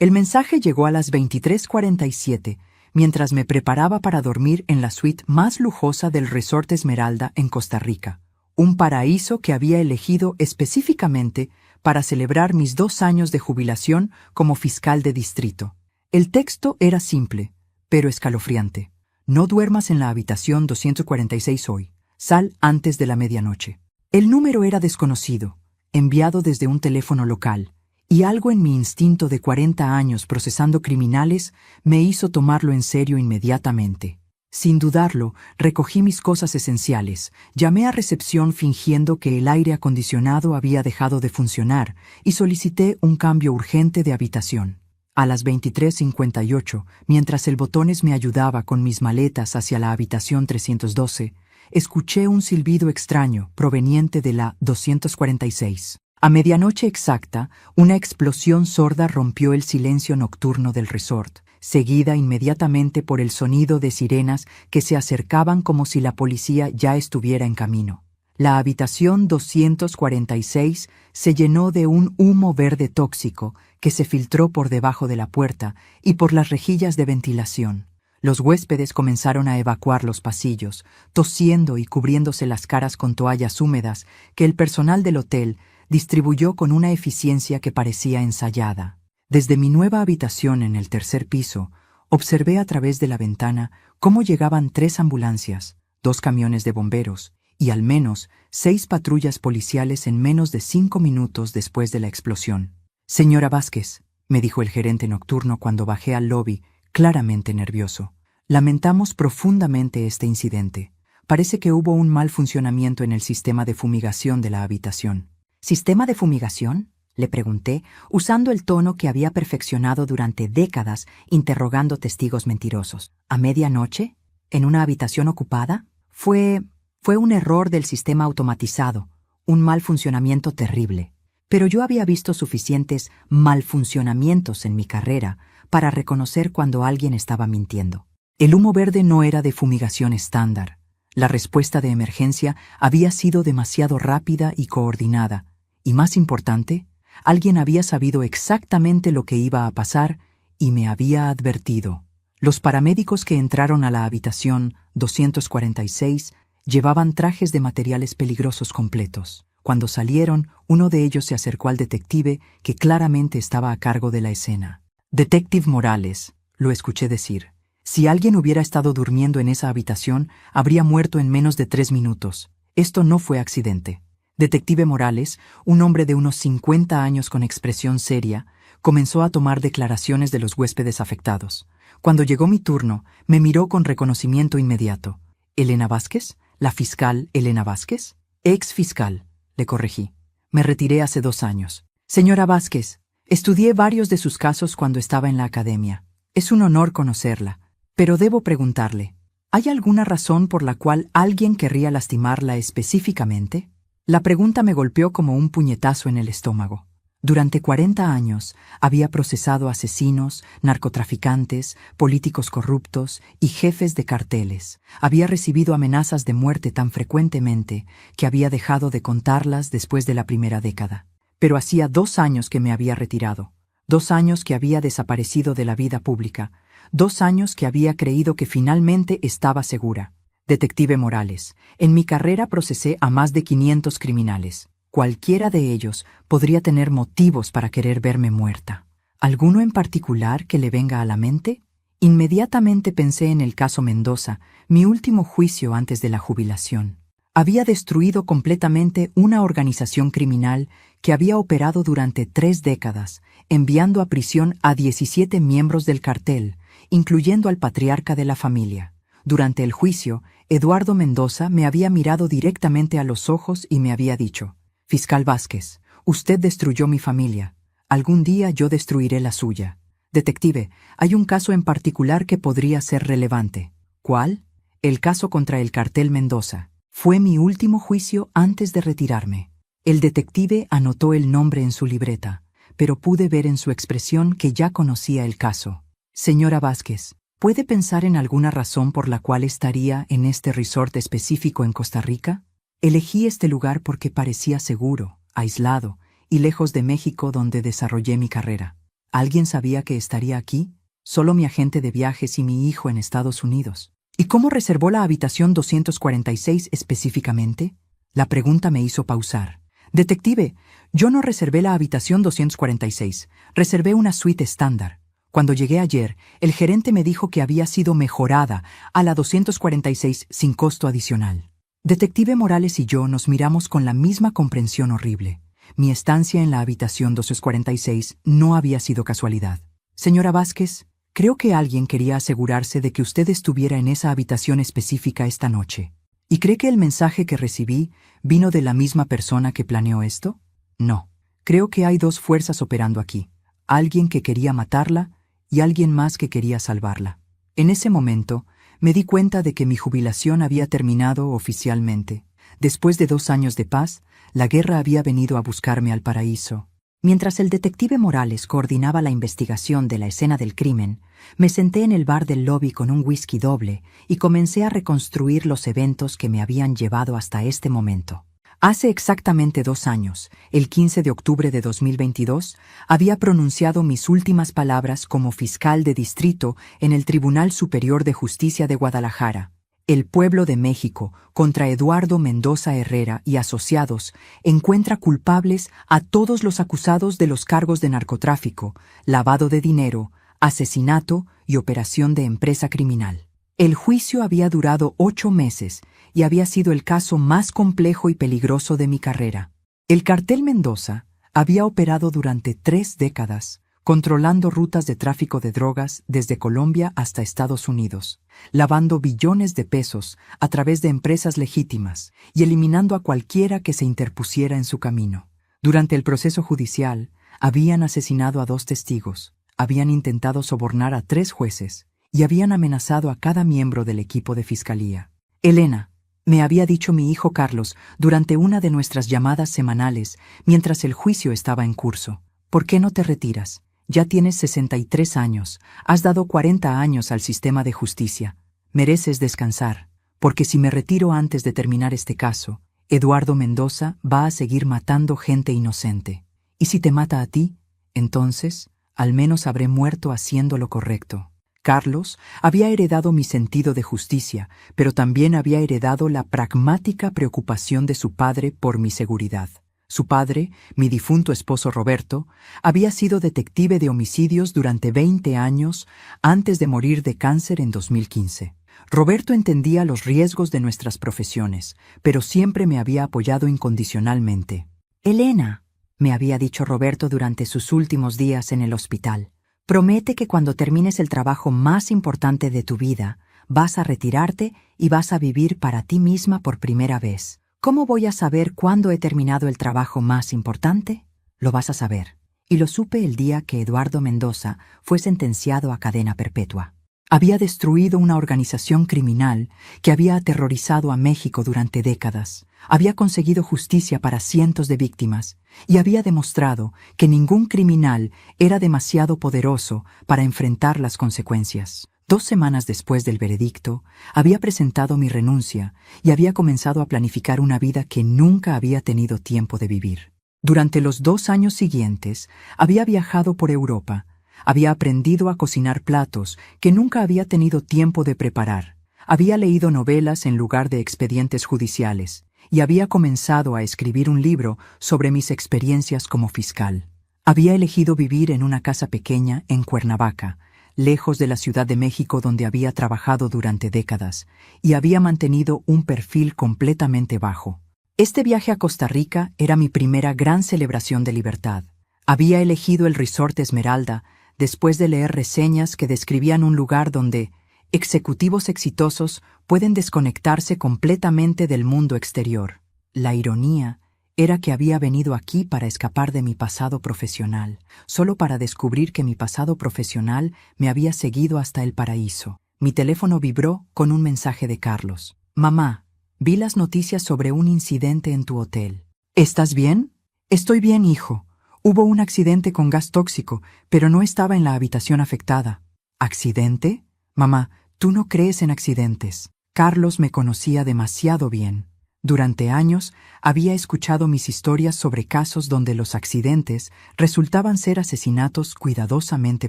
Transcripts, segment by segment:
El mensaje llegó a las 23:47, mientras me preparaba para dormir en la suite más lujosa del Resort Esmeralda en Costa Rica, un paraíso que había elegido específicamente para celebrar mis 2 años de jubilación como fiscal de distrito. El texto era simple, pero escalofriante. No duermas en la habitación 246 hoy. Sal antes de la medianoche. El número era desconocido, enviado desde un teléfono local, y algo en mi instinto de 40 años procesando criminales me hizo tomarlo en serio inmediatamente. Sin dudarlo, recogí mis cosas esenciales, llamé a recepción fingiendo que el aire acondicionado había dejado de funcionar y solicité un cambio urgente de habitación. A las 23:58, mientras el botones me ayudaba con mis maletas hacia la habitación 312, escuché un silbido extraño proveniente de la 246. A medianoche exacta, una explosión sorda rompió el silencio nocturno del resort, seguida inmediatamente por el sonido de sirenas que se acercaban como si la policía ya estuviera en camino. La habitación 246 se llenó de un humo verde tóxico que se filtró por debajo de la puerta y por las rejillas de ventilación. Los huéspedes comenzaron a evacuar los pasillos, tosiendo y cubriéndose las caras con toallas húmedas que el personal del hotel distribuyó con una eficiencia que parecía ensayada. Desde mi nueva habitación en el tercer piso, observé a través de la ventana cómo llegaban 3 ambulancias, 2 camiones de bomberos y al menos 6 patrullas policiales en menos de 5 minutos después de la explosión. «Señora Vázquez», me dijo el gerente nocturno cuando bajé al lobby, claramente nervioso. «Lamentamos profundamente este incidente. Parece que hubo un mal funcionamiento en el sistema de fumigación de la habitación». «¿Sistema de fumigación?», le pregunté, usando el tono que había perfeccionado durante décadas interrogando testigos mentirosos. «¿A medianoche? ¿En una habitación ocupada?» Fue un error del sistema automatizado, un mal funcionamiento terrible. Pero yo había visto suficientes malfuncionamientos en mi carrera para reconocer cuando alguien estaba mintiendo. El humo verde no era de fumigación estándar. La respuesta de emergencia había sido demasiado rápida y coordinada, y más importante, alguien había sabido exactamente lo que iba a pasar y me había advertido. Los paramédicos que entraron a la habitación 246 llevaban trajes de materiales peligrosos completos. Cuando salieron, uno de ellos se acercó al detective que claramente estaba a cargo de la escena. «Detective Morales», lo escuché decir. «Si alguien hubiera estado durmiendo en esa habitación, habría muerto en menos de 3 minutos. Esto no fue accidente». Detective Morales, un hombre de unos 50 años con expresión seria, comenzó a tomar declaraciones de los huéspedes afectados. Cuando llegó mi turno, me miró con reconocimiento inmediato. «¿Elena Vázquez? ¿La fiscal Elena Vázquez?» «Ex fiscal», le corregí. «Me retiré hace 2 años». «Señora Vázquez, estudié varios de sus casos cuando estaba en la academia. Es un honor conocerla, pero debo preguntarle, ¿hay alguna razón por la cual alguien querría lastimarla específicamente?» La pregunta me golpeó como un puñetazo en el estómago. Durante 40 años había procesado asesinos, narcotraficantes, políticos corruptos y jefes de carteles. Había recibido amenazas de muerte tan frecuentemente que había dejado de contarlas después de la primera década. Pero hacía 2 años que me había retirado, 2 años que había desaparecido de la vida pública, 2 años que había creído que finalmente estaba segura. Detective Morales, en mi carrera procesé a más de 500 criminales. Cualquiera de ellos podría tener motivos para querer verme muerta. ¿Alguno en particular que le venga a la mente? Inmediatamente pensé en el caso Mendoza, mi último juicio antes de la jubilación. Había destruido completamente una organización criminal que había operado durante 3 décadas, enviando a prisión a 17 miembros del cartel, incluyendo al patriarca de la familia. Durante el juicio, Eduardo Mendoza me había mirado directamente a los ojos y me había dicho: «Fiscal Vázquez, usted destruyó mi familia. Algún día yo destruiré la suya. Detective, hay un caso en particular que podría ser relevante». «¿Cuál?» «El caso contra el cartel Mendoza. Fue mi último juicio antes de retirarme». El detective anotó el nombre en su libreta, pero pude ver en su expresión que ya conocía el caso. «Señora Vázquez, ¿puede pensar en alguna razón por la cual estaría en este resort específico en Costa Rica? Elegí este lugar porque parecía seguro, aislado y lejos de México donde desarrollé mi carrera. ¿Alguien sabía que estaría aquí? Solo mi agente de viajes y mi hijo en Estados Unidos. ¿Y cómo reservó la habitación 246 específicamente? La pregunta me hizo pausar. Detective, yo no reservé la habitación 246, reservé una suite estándar. Cuando llegué ayer, el gerente me dijo que había sido mejorada a la 246 sin costo adicional. Detective Morales y yo nos miramos con la misma comprensión horrible. Mi estancia en la habitación 246 no había sido casualidad. Señora Vázquez, creo que alguien quería asegurarse de que usted estuviera en esa habitación específica esta noche. ¿Y cree que el mensaje que recibí vino de la misma persona que planeó esto? No. Creo que hay dos fuerzas operando aquí. Alguien que quería matarla y alguien más que quería salvarla. En ese momento, me di cuenta de que mi jubilación había terminado oficialmente. Después de 2 años de paz, la guerra había venido a buscarme al paraíso. Mientras el detective Morales coordinaba la investigación de la escena del crimen, me senté en el bar del lobby con un whisky doble y comencé a reconstruir los eventos que me habían llevado hasta este momento. Hace exactamente 2 años, el 15 de octubre de 2022, había pronunciado mis últimas palabras como fiscal de distrito en el Tribunal Superior de Justicia de Guadalajara. El pueblo de México, contra Eduardo Mendoza Herrera y asociados, encuentra culpables a todos los acusados de los cargos de narcotráfico, lavado de dinero, asesinato y operación de empresa criminal. El juicio había durado 8 meses y había sido el caso más complejo y peligroso de mi carrera. El cartel Mendoza había operado durante 3 décadas, controlando rutas de tráfico de drogas desde Colombia hasta Estados Unidos, lavando billones de pesos a través de empresas legítimas y eliminando a cualquiera que se interpusiera en su camino. Durante el proceso judicial, habían asesinado a 2 testigos, habían intentado sobornar a 3 jueces y habían amenazado a cada miembro del equipo de fiscalía. Elena, me había dicho mi hijo Carlos durante una de nuestras llamadas semanales mientras el juicio estaba en curso. ¿Por qué no te retiras? Ya tienes 63 años, has dado 40 años al sistema de justicia. Mereces descansar, porque si me retiro antes de terminar este caso, Eduardo Mendoza va a seguir matando gente inocente. Y si te mata a ti, entonces, al menos habré muerto haciendo lo correcto. Carlos había heredado mi sentido de justicia, pero también había heredado la pragmática preocupación de su padre por mi seguridad. Su padre, mi difunto esposo Roberto, había sido detective de homicidios durante 20 años antes de morir de cáncer en 2015. Roberto entendía los riesgos de nuestras profesiones, pero siempre me había apoyado incondicionalmente. Elena, me había dicho Roberto durante sus últimos días en el hospital, promete que cuando termines el trabajo más importante de tu vida, vas a retirarte y vas a vivir para ti misma por primera vez. ¿Cómo voy a saber cuándo he terminado el trabajo más importante? Lo vas a saber. Y lo supe el día que Eduardo Mendoza fue sentenciado a cadena perpetua. Había destruido una organización criminal que había aterrorizado a México durante décadas. Había conseguido justicia para cientos de víctimas y había demostrado que ningún criminal era demasiado poderoso para enfrentar las consecuencias. 2 semanas después del veredicto, había presentado mi renuncia y había comenzado a planificar una vida que nunca había tenido tiempo de vivir. Durante los 2 años siguientes, había viajado por Europa. Había aprendido a cocinar platos que nunca había tenido tiempo de preparar. Había leído novelas en lugar de expedientes judiciales y había comenzado a escribir un libro sobre mis experiencias como fiscal. Había elegido vivir en una casa pequeña en Cuernavaca, lejos de la Ciudad de México donde había trabajado durante décadas, y había mantenido un perfil completamente bajo. Este viaje a Costa Rica era mi primera gran celebración de libertad. Había elegido el Resort Esmeralda después de leer reseñas que describían un lugar donde ejecutivos exitosos pueden desconectarse completamente del mundo exterior. La ironía era que había venido aquí para escapar de mi pasado profesional, solo para descubrir que mi pasado profesional me había seguido hasta el paraíso. Mi teléfono vibró con un mensaje de Carlos. Mamá, vi las noticias sobre un incidente en tu hotel. ¿Estás bien? Estoy bien, hijo. Hubo un accidente con gas tóxico, pero no estaba en la habitación afectada. ¿Accidente? Mamá, tú no crees en accidentes. Carlos me conocía demasiado bien. Durante años había escuchado mis historias sobre casos donde los accidentes resultaban ser asesinatos cuidadosamente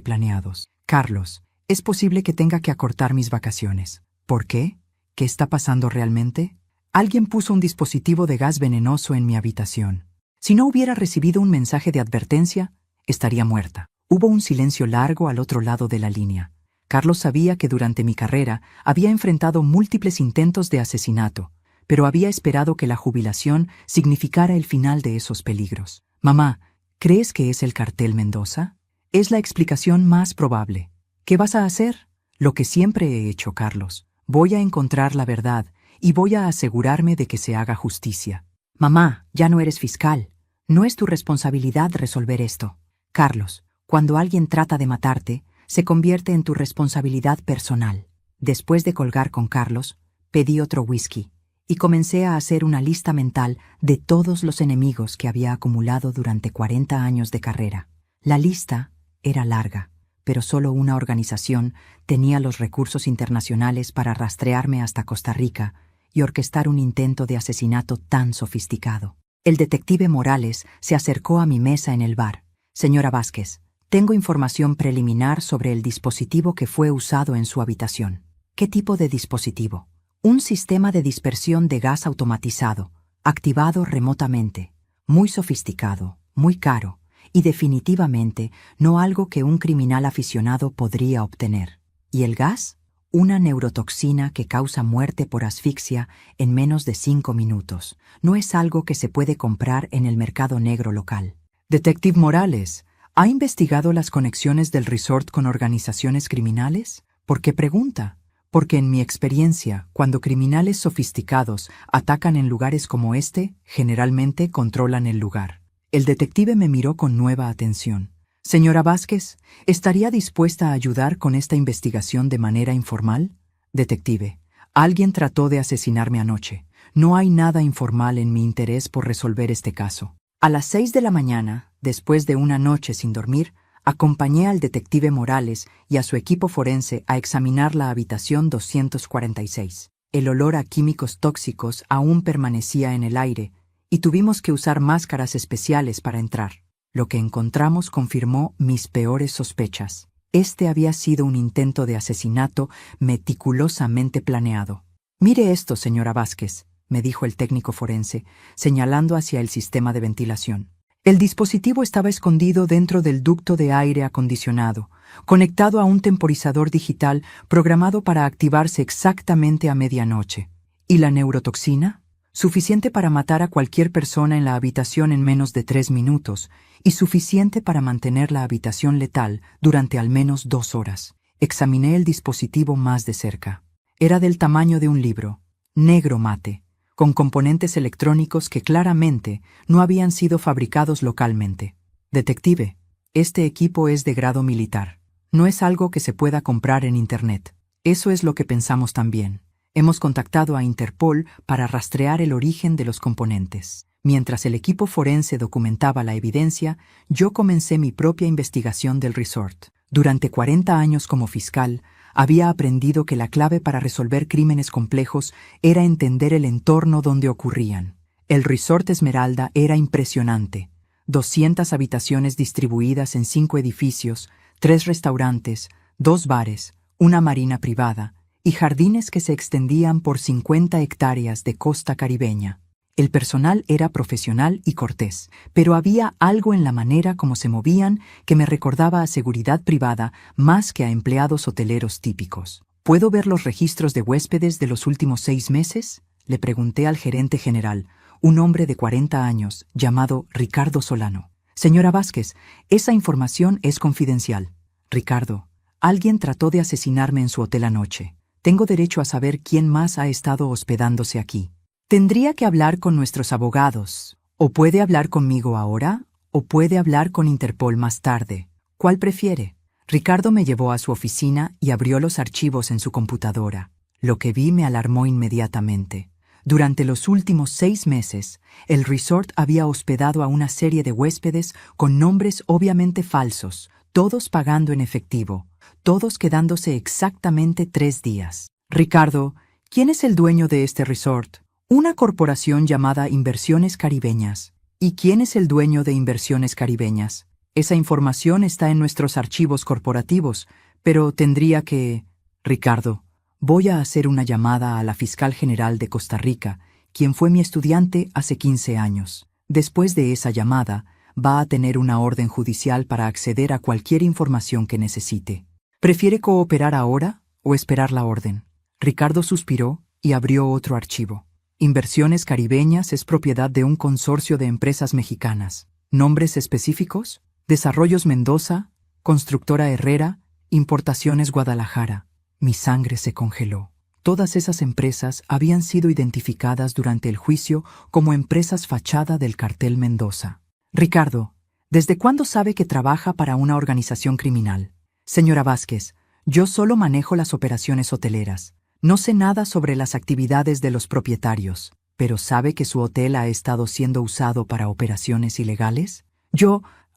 planeados. Carlos, es posible que tenga que acortar mis vacaciones. ¿Por qué? ¿Qué está pasando realmente? Alguien puso un dispositivo de gas venenoso en mi habitación. Si no hubiera recibido un mensaje de advertencia, estaría muerta. Hubo un silencio largo al otro lado de la línea. Carlos sabía que durante mi carrera había enfrentado múltiples intentos de asesinato, pero había esperado que la jubilación significara el final de esos peligros. Mamá, ¿crees que es el cartel Mendoza? Es la explicación más probable. ¿Qué vas a hacer? Lo que siempre he hecho, Carlos. Voy a encontrar la verdad y voy a asegurarme de que se haga justicia. Mamá, ya no eres fiscal. No es tu responsabilidad resolver esto. Carlos, cuando alguien trata de matarte, se convierte en tu responsabilidad personal. Después de colgar con Carlos, pedí otro whisky y comencé a hacer una lista mental de todos los enemigos que había acumulado durante 40 años de carrera. La lista era larga, pero solo una organización tenía los recursos internacionales para rastrearme hasta Costa Rica y orquestar un intento de asesinato tan sofisticado. El detective Morales se acercó a mi mesa en el bar. Señora Vázquez, tengo información preliminar sobre el dispositivo que fue usado en su habitación. ¿Qué tipo de dispositivo? Un sistema de dispersión de gas automatizado, activado remotamente, muy sofisticado, muy caro, y definitivamente no algo que un criminal aficionado podría obtener. ¿Y el gas? Una neurotoxina que causa muerte por asfixia en menos de 5 minutos. No es algo que se puede comprar en el mercado negro local. Detective Morales, ¿ha investigado las conexiones del resort con organizaciones criminales? ¿Por qué pregunta? Porque en mi experiencia, cuando criminales sofisticados atacan en lugares como este, generalmente controlan el lugar. El detective me miró con nueva atención. Señora Vázquez, ¿estaría dispuesta a ayudar con esta investigación de manera informal? Detective, alguien trató de asesinarme anoche. No hay nada informal en mi interés por resolver este caso. A las 6 de la mañana, después de una noche sin dormir, acompañé al detective Morales y a su equipo forense a examinar la habitación 246. El olor a químicos tóxicos aún permanecía en el aire y tuvimos que usar máscaras especiales para entrar. Lo que encontramos confirmó mis peores sospechas. Este había sido un intento de asesinato meticulosamente planeado. Mire esto, señora Vázquez, me dijo el técnico forense, señalando hacia el sistema de ventilación. El dispositivo estaba escondido dentro del ducto de aire acondicionado, conectado a un temporizador digital programado para activarse exactamente a medianoche. ¿Y la neurotoxina? Suficiente para matar a cualquier persona en la habitación en menos de 3 minutos y suficiente para mantener la habitación letal durante al menos 2 horas. Examiné el dispositivo más de cerca. Era del tamaño de un libro, negro mate, con componentes electrónicos que claramente no habían sido fabricados localmente. Detective, este equipo es de grado militar. No es algo que se pueda comprar en Internet. Eso es lo que pensamos también. Hemos contactado a Interpol para rastrear el origen de los componentes. Mientras el equipo forense documentaba la evidencia, yo comencé mi propia investigación del resort. Durante 40 años como fiscal, había aprendido que la clave para resolver crímenes complejos era entender el entorno donde ocurrían. El resort Esmeralda era impresionante. 200 habitaciones distribuidas en 5 edificios, 3 restaurantes, 2 bares, una marina privada, y jardines que se extendían por 50 hectáreas de costa caribeña. El personal era profesional y cortés, pero había algo en la manera como se movían que me recordaba a seguridad privada más que a empleados hoteleros típicos. ¿Puedo ver los registros de huéspedes de los últimos 6 meses? Le pregunté al gerente general, un hombre de 40 años, llamado Ricardo Solano. Señora Vázquez, esa información es confidencial. Ricardo, alguien trató de asesinarme en su hotel anoche. Tengo derecho a saber quién más ha estado hospedándose aquí. Tendría que hablar con nuestros abogados. O puede hablar conmigo ahora, o puede hablar con Interpol más tarde. ¿Cuál prefiere? Ricardo me llevó a su oficina y abrió los archivos en su computadora. Lo que vi me alarmó inmediatamente. Durante los últimos 6 meses, el resort había hospedado a una serie de huéspedes con nombres obviamente falsos, todos pagando en efectivo, todos quedándose exactamente 3 días. Ricardo, ¿quién es el dueño de este resort? Una corporación llamada Inversiones Caribeñas. ¿Y quién es el dueño de Inversiones Caribeñas? Esa información está en nuestros archivos corporativos, pero tendría que... Ricardo, voy a hacer una llamada a la fiscal general de Costa Rica, quien fue mi estudiante hace 15 años. Después de esa llamada, va a tener una orden judicial para acceder a cualquier información que necesite. ¿Prefiere cooperar ahora o esperar la orden? Ricardo suspiró y abrió otro archivo. Inversiones Caribeñas es propiedad de un consorcio de empresas mexicanas. ¿Nombres específicos? Desarrollos Mendoza, Constructora Herrera, Importaciones Guadalajara. Mi sangre se congeló. Todas esas empresas habían sido identificadas durante el juicio como empresas fachada del cartel Mendoza. Ricardo, ¿desde cuándo sabe que trabaja para una organización criminal? Señora Vázquez, yo solo manejo las operaciones hoteleras. No sé nada sobre las actividades de los propietarios, pero ¿sabe que su hotel ha estado siendo usado para operaciones ilegales?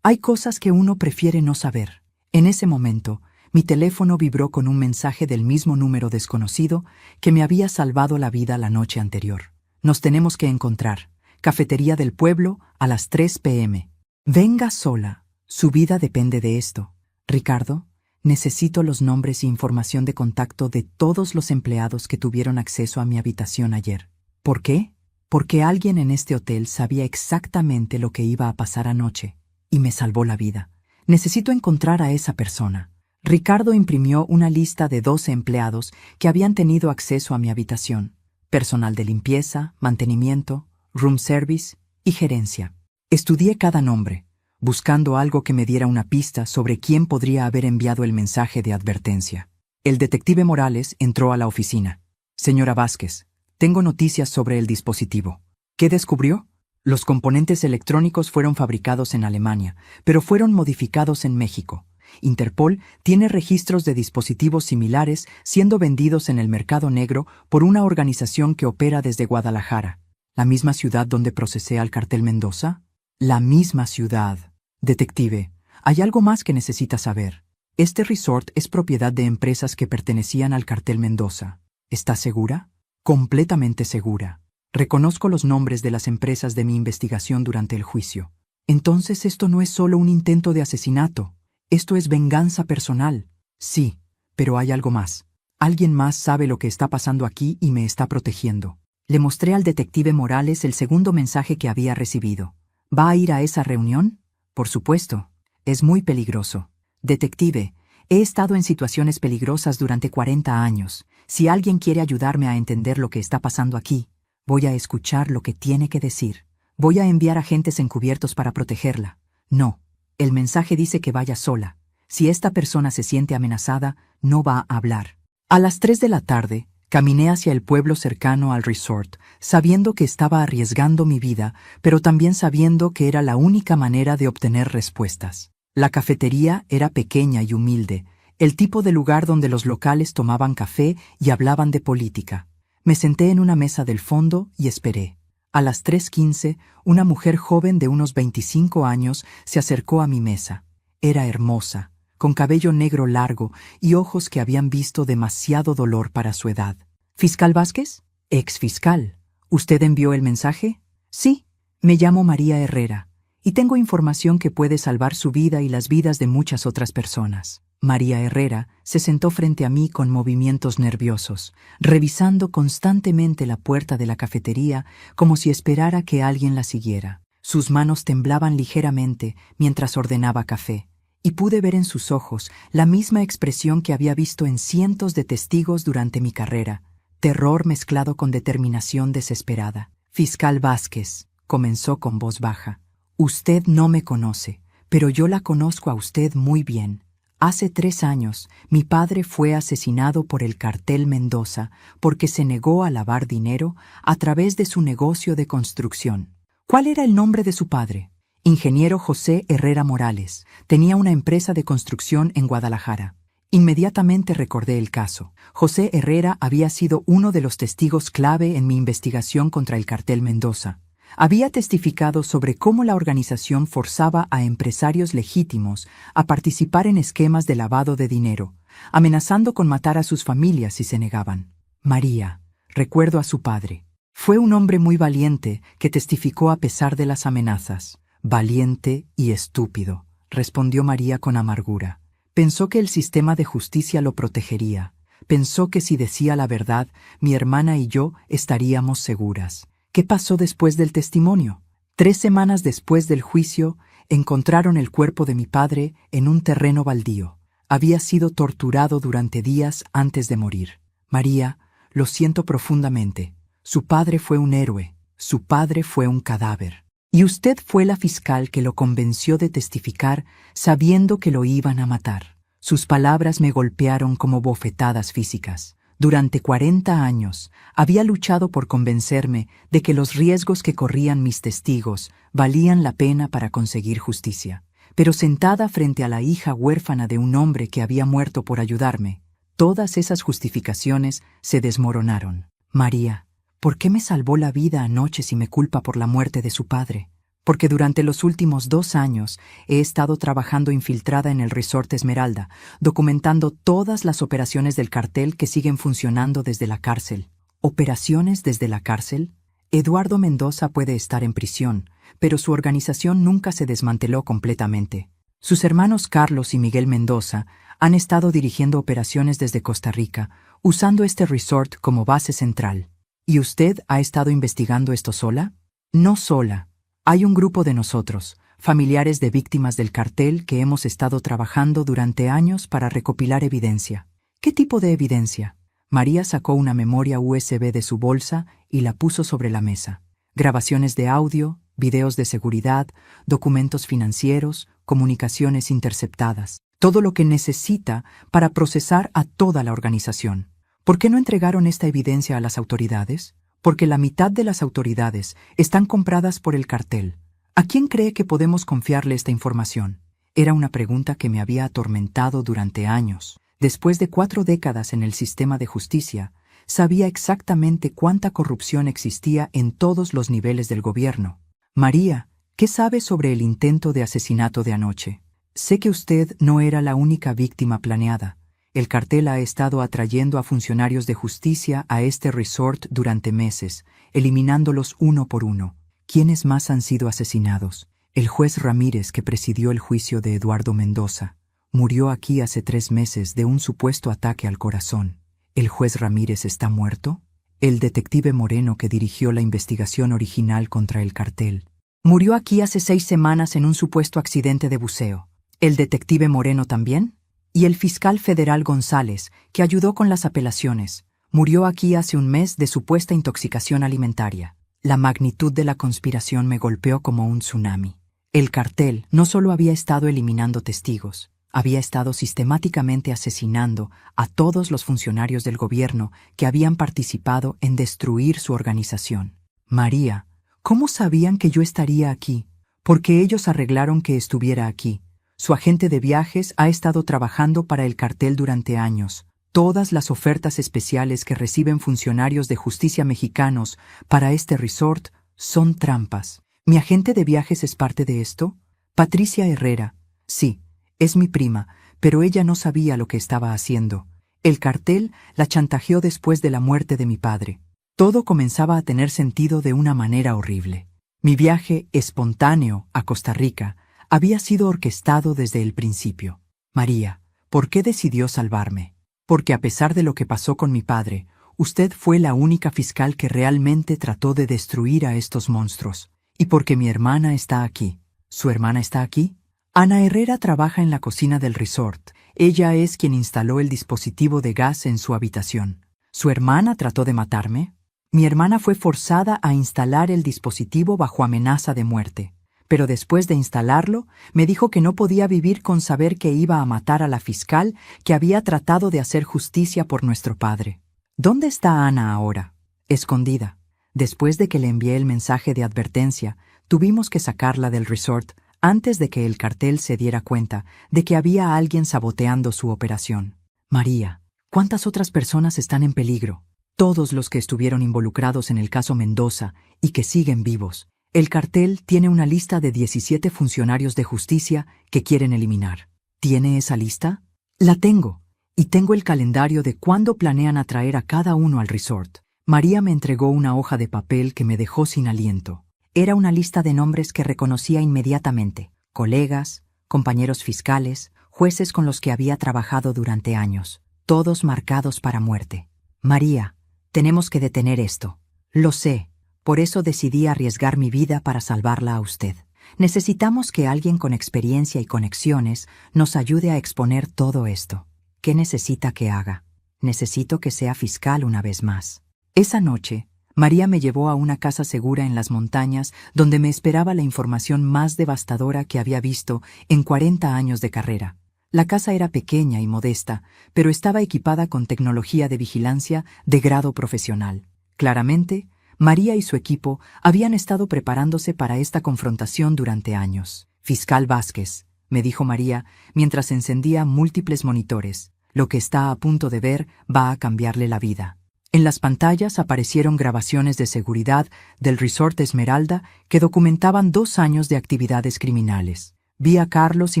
Hay cosas que uno prefiere no saber. En ese momento, mi teléfono vibró con un mensaje del mismo número desconocido que me había salvado la vida la noche anterior. Nos tenemos que encontrar. Cafetería del Pueblo a las 3 p.m. Venga sola. Su vida depende de esto. Ricardo, necesito los nombres e información de contacto de todos los empleados que tuvieron acceso a mi habitación ayer. ¿Por qué? Porque alguien en este hotel sabía exactamente lo que iba a pasar anoche y me salvó la vida. Necesito encontrar a esa persona. Ricardo imprimió una lista de 12 empleados que habían tenido acceso a mi habitación. Personal de limpieza, mantenimiento, room service y gerencia. Estudié cada nombre, buscando algo que me diera una pista sobre quién podría haber enviado el mensaje de advertencia. El detective Morales entró a la oficina. Señora Vázquez, tengo noticias sobre el dispositivo. ¿Qué descubrió? Los componentes electrónicos fueron fabricados en Alemania, pero fueron modificados en México. Interpol tiene registros de dispositivos similares siendo vendidos en el mercado negro por una organización que opera desde Guadalajara. ¿La misma ciudad donde procesé al cartel Mendoza? La misma ciudad. Detective, hay algo más que necesita saber. Este resort es propiedad de empresas que pertenecían al cartel Mendoza. ¿Está segura? Completamente segura. Reconozco los nombres de las empresas de mi investigación durante el juicio. Entonces esto no es solo un intento de asesinato. Esto es venganza personal. Sí, pero hay algo más. Alguien más sabe lo que está pasando aquí y me está protegiendo. Le mostré al detective Morales el segundo mensaje que había recibido. ¿Va a ir a esa reunión? Por supuesto. Es muy peligroso. Detective, he estado en situaciones peligrosas durante 40 años. Si alguien quiere ayudarme a entender lo que está pasando aquí, voy a escuchar lo que tiene que decir. Voy a enviar agentes encubiertos para protegerla. No. El mensaje dice que vaya sola. Si esta persona se siente amenazada, no va a hablar. A las 3 de la tarde, caminé hacia el pueblo cercano al resort, sabiendo que estaba arriesgando mi vida, pero también sabiendo que era la única manera de obtener respuestas. La cafetería era pequeña y humilde, el tipo de lugar donde los locales tomaban café y hablaban de política. Me senté en una mesa del fondo y esperé. A las 3:15, una mujer joven de unos 25 años se acercó a mi mesa. Era hermosa, con cabello negro largo y ojos que habían visto demasiado dolor para su edad. ¿Fiscal Vázquez? Exfiscal. ¿Usted envió el mensaje? Sí, me llamo María Herrera, y tengo información que puede salvar su vida y las vidas de muchas otras personas. María Herrera se sentó frente a mí con movimientos nerviosos, revisando constantemente la puerta de la cafetería como si esperara que alguien la siguiera. Sus manos temblaban ligeramente mientras ordenaba café, y pude ver en sus ojos la misma expresión que había visto en cientos de testigos durante mi carrera, terror mezclado con determinación desesperada. Fiscal Vázquez, comenzó con voz baja, usted no me conoce, pero yo la conozco a usted muy bien. Hace 3 años, mi padre fue asesinado por el cartel Mendoza porque se negó a lavar dinero a través de su negocio de construcción. ¿Cuál era el nombre de su padre? Ingeniero José Herrera Morales. Tenía una empresa de construcción en Guadalajara. Inmediatamente recordé el caso. José Herrera había sido uno de los testigos clave en mi investigación contra el cartel Mendoza. Había testificado sobre cómo la organización forzaba a empresarios legítimos a participar en esquemas de lavado de dinero, amenazando con matar a sus familias si se negaban. María, recuerdo a su padre. Fue un hombre muy valiente que testificó a pesar de las amenazas. Valiente y estúpido, respondió María con amargura. Pensó que el sistema de justicia lo protegería. Pensó que si decía la verdad, mi hermana y yo estaríamos seguras. ¿Qué pasó después del testimonio? 3 semanas después del juicio, encontraron el cuerpo de mi padre en un terreno baldío. Había sido torturado durante días antes de morir. María, lo siento profundamente. Su padre fue un héroe. Su padre fue un cadáver. Y usted fue la fiscal que lo convenció de testificar sabiendo que lo iban a matar. Sus palabras me golpearon como bofetadas físicas. Durante 40 años había luchado por convencerme de que los riesgos que corrían mis testigos valían la pena para conseguir justicia. Pero sentada frente a la hija huérfana de un hombre que había muerto por ayudarme, todas esas justificaciones se desmoronaron. María, ¿por qué me salvó la vida anoche si me culpa por la muerte de su padre? Porque durante los últimos 2 años he estado trabajando infiltrada en el Resort Esmeralda, documentando todas las operaciones del cartel que siguen funcionando desde la cárcel. ¿Operaciones desde la cárcel? Eduardo Mendoza puede estar en prisión, pero su organización nunca se desmanteló completamente. Sus hermanos Carlos y Miguel Mendoza han estado dirigiendo operaciones desde Costa Rica, usando este resort como base central. ¿Y usted ha estado investigando esto sola? No sola. Hay un grupo de nosotros, familiares de víctimas del cartel, que hemos estado trabajando durante años para recopilar evidencia. ¿Qué tipo de evidencia? María sacó una memoria USB de su bolsa y la puso sobre la mesa. Grabaciones de audio, videos de seguridad, documentos financieros, comunicaciones interceptadas. Todo lo que necesita para procesar a toda la organización. ¿Por qué no entregaron esta evidencia a las autoridades? Porque la mitad de las autoridades están compradas por el cartel. ¿A quién cree que podemos confiarle esta información? Era una pregunta que me había atormentado durante años. Después de 4 décadas en el sistema de justicia, sabía exactamente cuánta corrupción existía en todos los niveles del gobierno. María, ¿qué sabe sobre el intento de asesinato de anoche? Sé que usted no era la única víctima planeada. El cartel ha estado atrayendo a funcionarios de justicia a este resort durante meses, eliminándolos uno por uno. ¿Quiénes más han sido asesinados? El juez Ramírez, que presidió el juicio de Eduardo Mendoza, murió aquí hace 3 meses de un supuesto ataque al corazón. ¿El juez Ramírez está muerto? El detective Moreno, que dirigió la investigación original contra el cartel, murió aquí hace 6 semanas en un supuesto accidente de buceo. ¿El detective Moreno también? Y el fiscal federal González, que ayudó con las apelaciones, murió aquí hace un mes de supuesta intoxicación alimentaria. La magnitud de la conspiración me golpeó como un tsunami. El cartel no solo había estado eliminando testigos, había estado sistemáticamente asesinando a todos los funcionarios del gobierno que habían participado en destruir su organización. María, ¿cómo sabían que yo estaría aquí? Porque ellos arreglaron que estuviera aquí. Su agente de viajes ha estado trabajando para el cartel durante años. Todas las ofertas especiales que reciben funcionarios de justicia mexicanos para este resort son trampas. ¿Mi agente de viajes es parte de esto? Patricia Herrera. Sí, es mi prima, pero ella no sabía lo que estaba haciendo. El cartel la chantajeó después de la muerte de mi padre. Todo comenzaba a tener sentido de una manera horrible. Mi viaje espontáneo a Costa Rica había sido orquestado desde el principio. María, ¿por qué decidió salvarme? Porque a pesar de lo que pasó con mi padre, usted fue la única fiscal que realmente trató de destruir a estos monstruos. Y porque mi hermana está aquí. ¿Su hermana está aquí? Ana Herrera trabaja en la cocina del resort. Ella es quien instaló el dispositivo de gas en su habitación. ¿Su hermana trató de matarme? Mi hermana fue forzada a instalar el dispositivo bajo amenaza de muerte. Pero después de instalarlo, me dijo que no podía vivir con saber que iba a matar a la fiscal que había tratado de hacer justicia por nuestro padre. ¿Dónde está Ana ahora? Escondida. Después de que le envié el mensaje de advertencia, tuvimos que sacarla del resort antes de que el cartel se diera cuenta de que había alguien saboteando su operación. María, ¿cuántas otras personas están en peligro? Todos los que estuvieron involucrados en el caso Mendoza y que siguen vivos. El cartel tiene una lista de 17 funcionarios de justicia que quieren eliminar. ¿Tiene esa lista? La tengo, y tengo el calendario de cuándo planean atraer a cada uno al resort. María me entregó una hoja de papel que me dejó sin aliento. Era una lista de nombres que reconocía inmediatamente: colegas, compañeros fiscales, jueces con los que había trabajado durante años, todos marcados para muerte. María, tenemos que detener esto. Lo sé, por eso decidí arriesgar mi vida para salvarla a usted. Necesitamos que alguien con experiencia y conexiones nos ayude a exponer todo esto. ¿Qué necesita que haga? Necesito que sea fiscal una vez más. Esa noche, María me llevó a una casa segura en las montañas donde me esperaba la información más devastadora que había visto en 40 años de carrera. La casa era pequeña y modesta, pero estaba equipada con tecnología de vigilancia de grado profesional. Claramente, María y su equipo habían estado preparándose para esta confrontación durante años. «Fiscal Vázquez», me dijo María mientras encendía múltiples monitores, «lo que está a punto de ver va a cambiarle la vida». En las pantallas aparecieron grabaciones de seguridad del Resort Esmeralda que documentaban 2 años de actividades criminales. Vi a Carlos y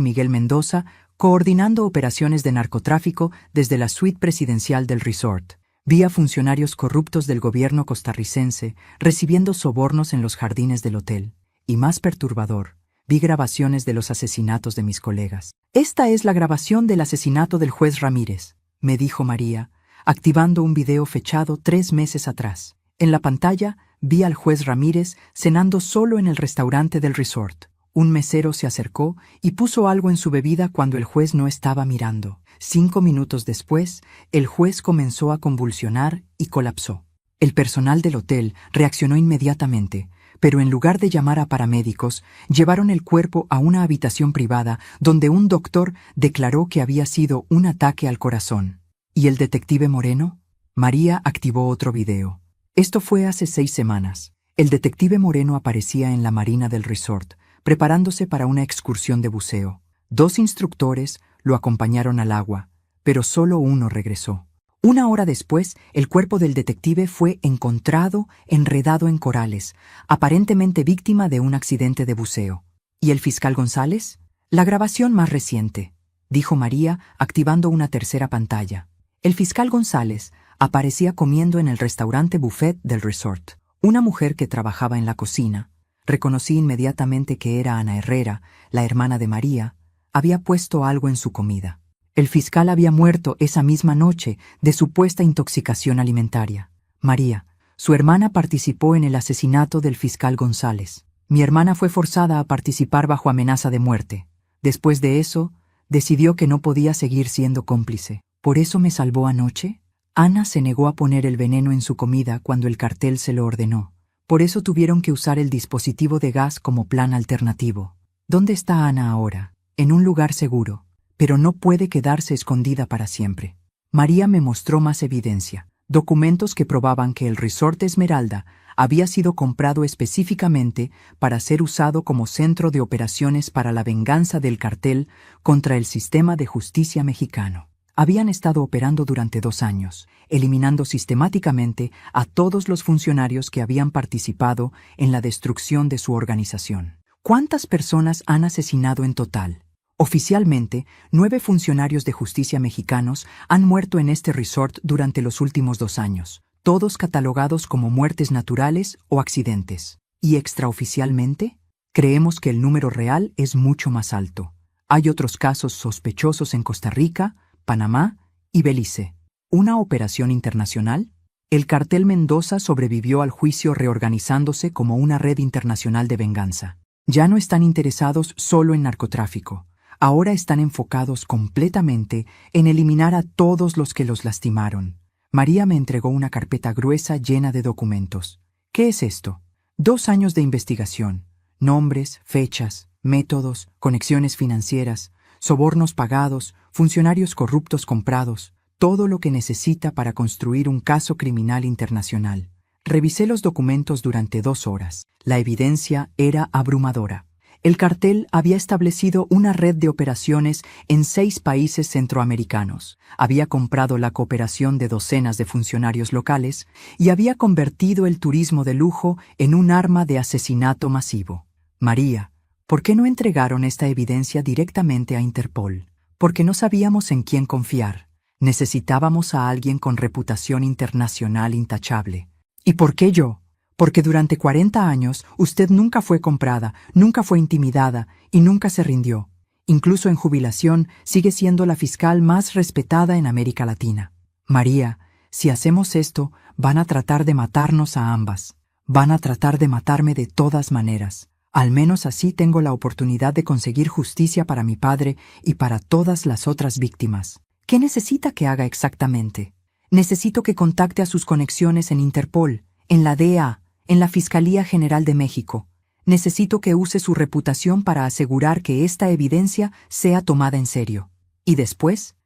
Miguel Mendoza coordinando operaciones de narcotráfico desde la suite presidencial del resort. Vi a funcionarios corruptos del gobierno costarricense recibiendo sobornos en los jardines del hotel. Y más perturbador, vi grabaciones de los asesinatos de mis colegas. «Esta es la grabación del asesinato del juez Ramírez», me dijo María, activando un video fechado 3 meses atrás. En la pantalla vi al juez Ramírez cenando solo en el restaurante del resort. Un mesero se acercó y puso algo en su bebida cuando el juez no estaba mirando. 5 minutos después, el juez comenzó a convulsionar y colapsó. El personal del hotel reaccionó inmediatamente, pero en lugar de llamar a paramédicos, llevaron el cuerpo a una habitación privada donde un doctor declaró que había sido un ataque al corazón. ¿Y el detective Moreno? María activó otro video. Esto fue hace 6 semanas. El detective Moreno aparecía en la marina del resort, preparándose para una excursión de buceo. 2 instructores lo acompañaron al agua, pero solo uno regresó. 1 hora después, el cuerpo del detective fue encontrado enredado en corales, aparentemente víctima de un accidente de buceo. ¿Y el fiscal González? La grabación más reciente, dijo María, activando una tercera pantalla. El fiscal González aparecía comiendo en el restaurante buffet del resort. Una mujer que trabajaba en la cocina, reconocí inmediatamente que era Ana Herrera, la hermana de María, había puesto algo en su comida. El fiscal había muerto esa misma noche de supuesta intoxicación alimentaria. María, su hermana, participó en el asesinato del fiscal González. Mi hermana fue forzada a participar bajo amenaza de muerte. Después de eso, decidió que no podía seguir siendo cómplice. ¿Por eso me salvó anoche? Ana se negó a poner el veneno en su comida cuando el cartel se lo ordenó. Por eso tuvieron que usar el dispositivo de gas como plan alternativo. ¿Dónde está Ana ahora? En un lugar seguro, pero no puede quedarse escondida para siempre. María me mostró más evidencia, documentos que probaban que el Resort Esmeralda había sido comprado específicamente para ser usado como centro de operaciones para la venganza del cartel contra el sistema de justicia mexicano. Habían estado operando durante 2 años, eliminando sistemáticamente a todos los funcionarios que habían participado en la destrucción de su organización. ¿Cuántas personas han asesinado en total? Oficialmente, 9 funcionarios de justicia mexicanos han muerto en este resort durante los últimos 2 años, todos catalogados como muertes naturales o accidentes. ¿Y extraoficialmente? Creemos que el número real es mucho más alto. Hay otros casos sospechosos en Costa Rica, Panamá y Belice. ¿Una operación internacional? El cartel Mendoza sobrevivió al juicio reorganizándose como una red internacional de venganza. Ya no están interesados solo en narcotráfico. Ahora están enfocados completamente en eliminar a todos los que los lastimaron. María me entregó una carpeta gruesa llena de documentos. ¿Qué es esto? 2 años de investigación. Nombres, fechas, métodos, conexiones financieras, sobornos pagados, funcionarios corruptos comprados, todo lo que necesita para construir un caso criminal internacional. Revisé los documentos durante 2 horas. La evidencia era abrumadora. El cartel había establecido una red de operaciones en 6 países centroamericanos, había comprado la cooperación de docenas de funcionarios locales y había convertido el turismo de lujo en un arma de asesinato masivo. María, ¿por qué no entregaron esta evidencia directamente a Interpol? Porque no sabíamos en quién confiar. Necesitábamos a alguien con reputación internacional intachable. ¿Y por qué yo? Porque durante 40 años usted nunca fue comprada, nunca fue intimidada y nunca se rindió. Incluso en jubilación sigue siendo la fiscal más respetada en América Latina. María, si hacemos esto, van a tratar de matarnos a ambas. Van a tratar de matarme de todas maneras. Al menos así tengo la oportunidad de conseguir justicia para mi padre y para todas las otras víctimas. ¿Qué necesita que haga exactamente? Necesito que contacte a sus conexiones en Interpol, en la DEA, en la Fiscalía General de México. Necesito que use su reputación para asegurar que esta evidencia sea tomada en serio. Y después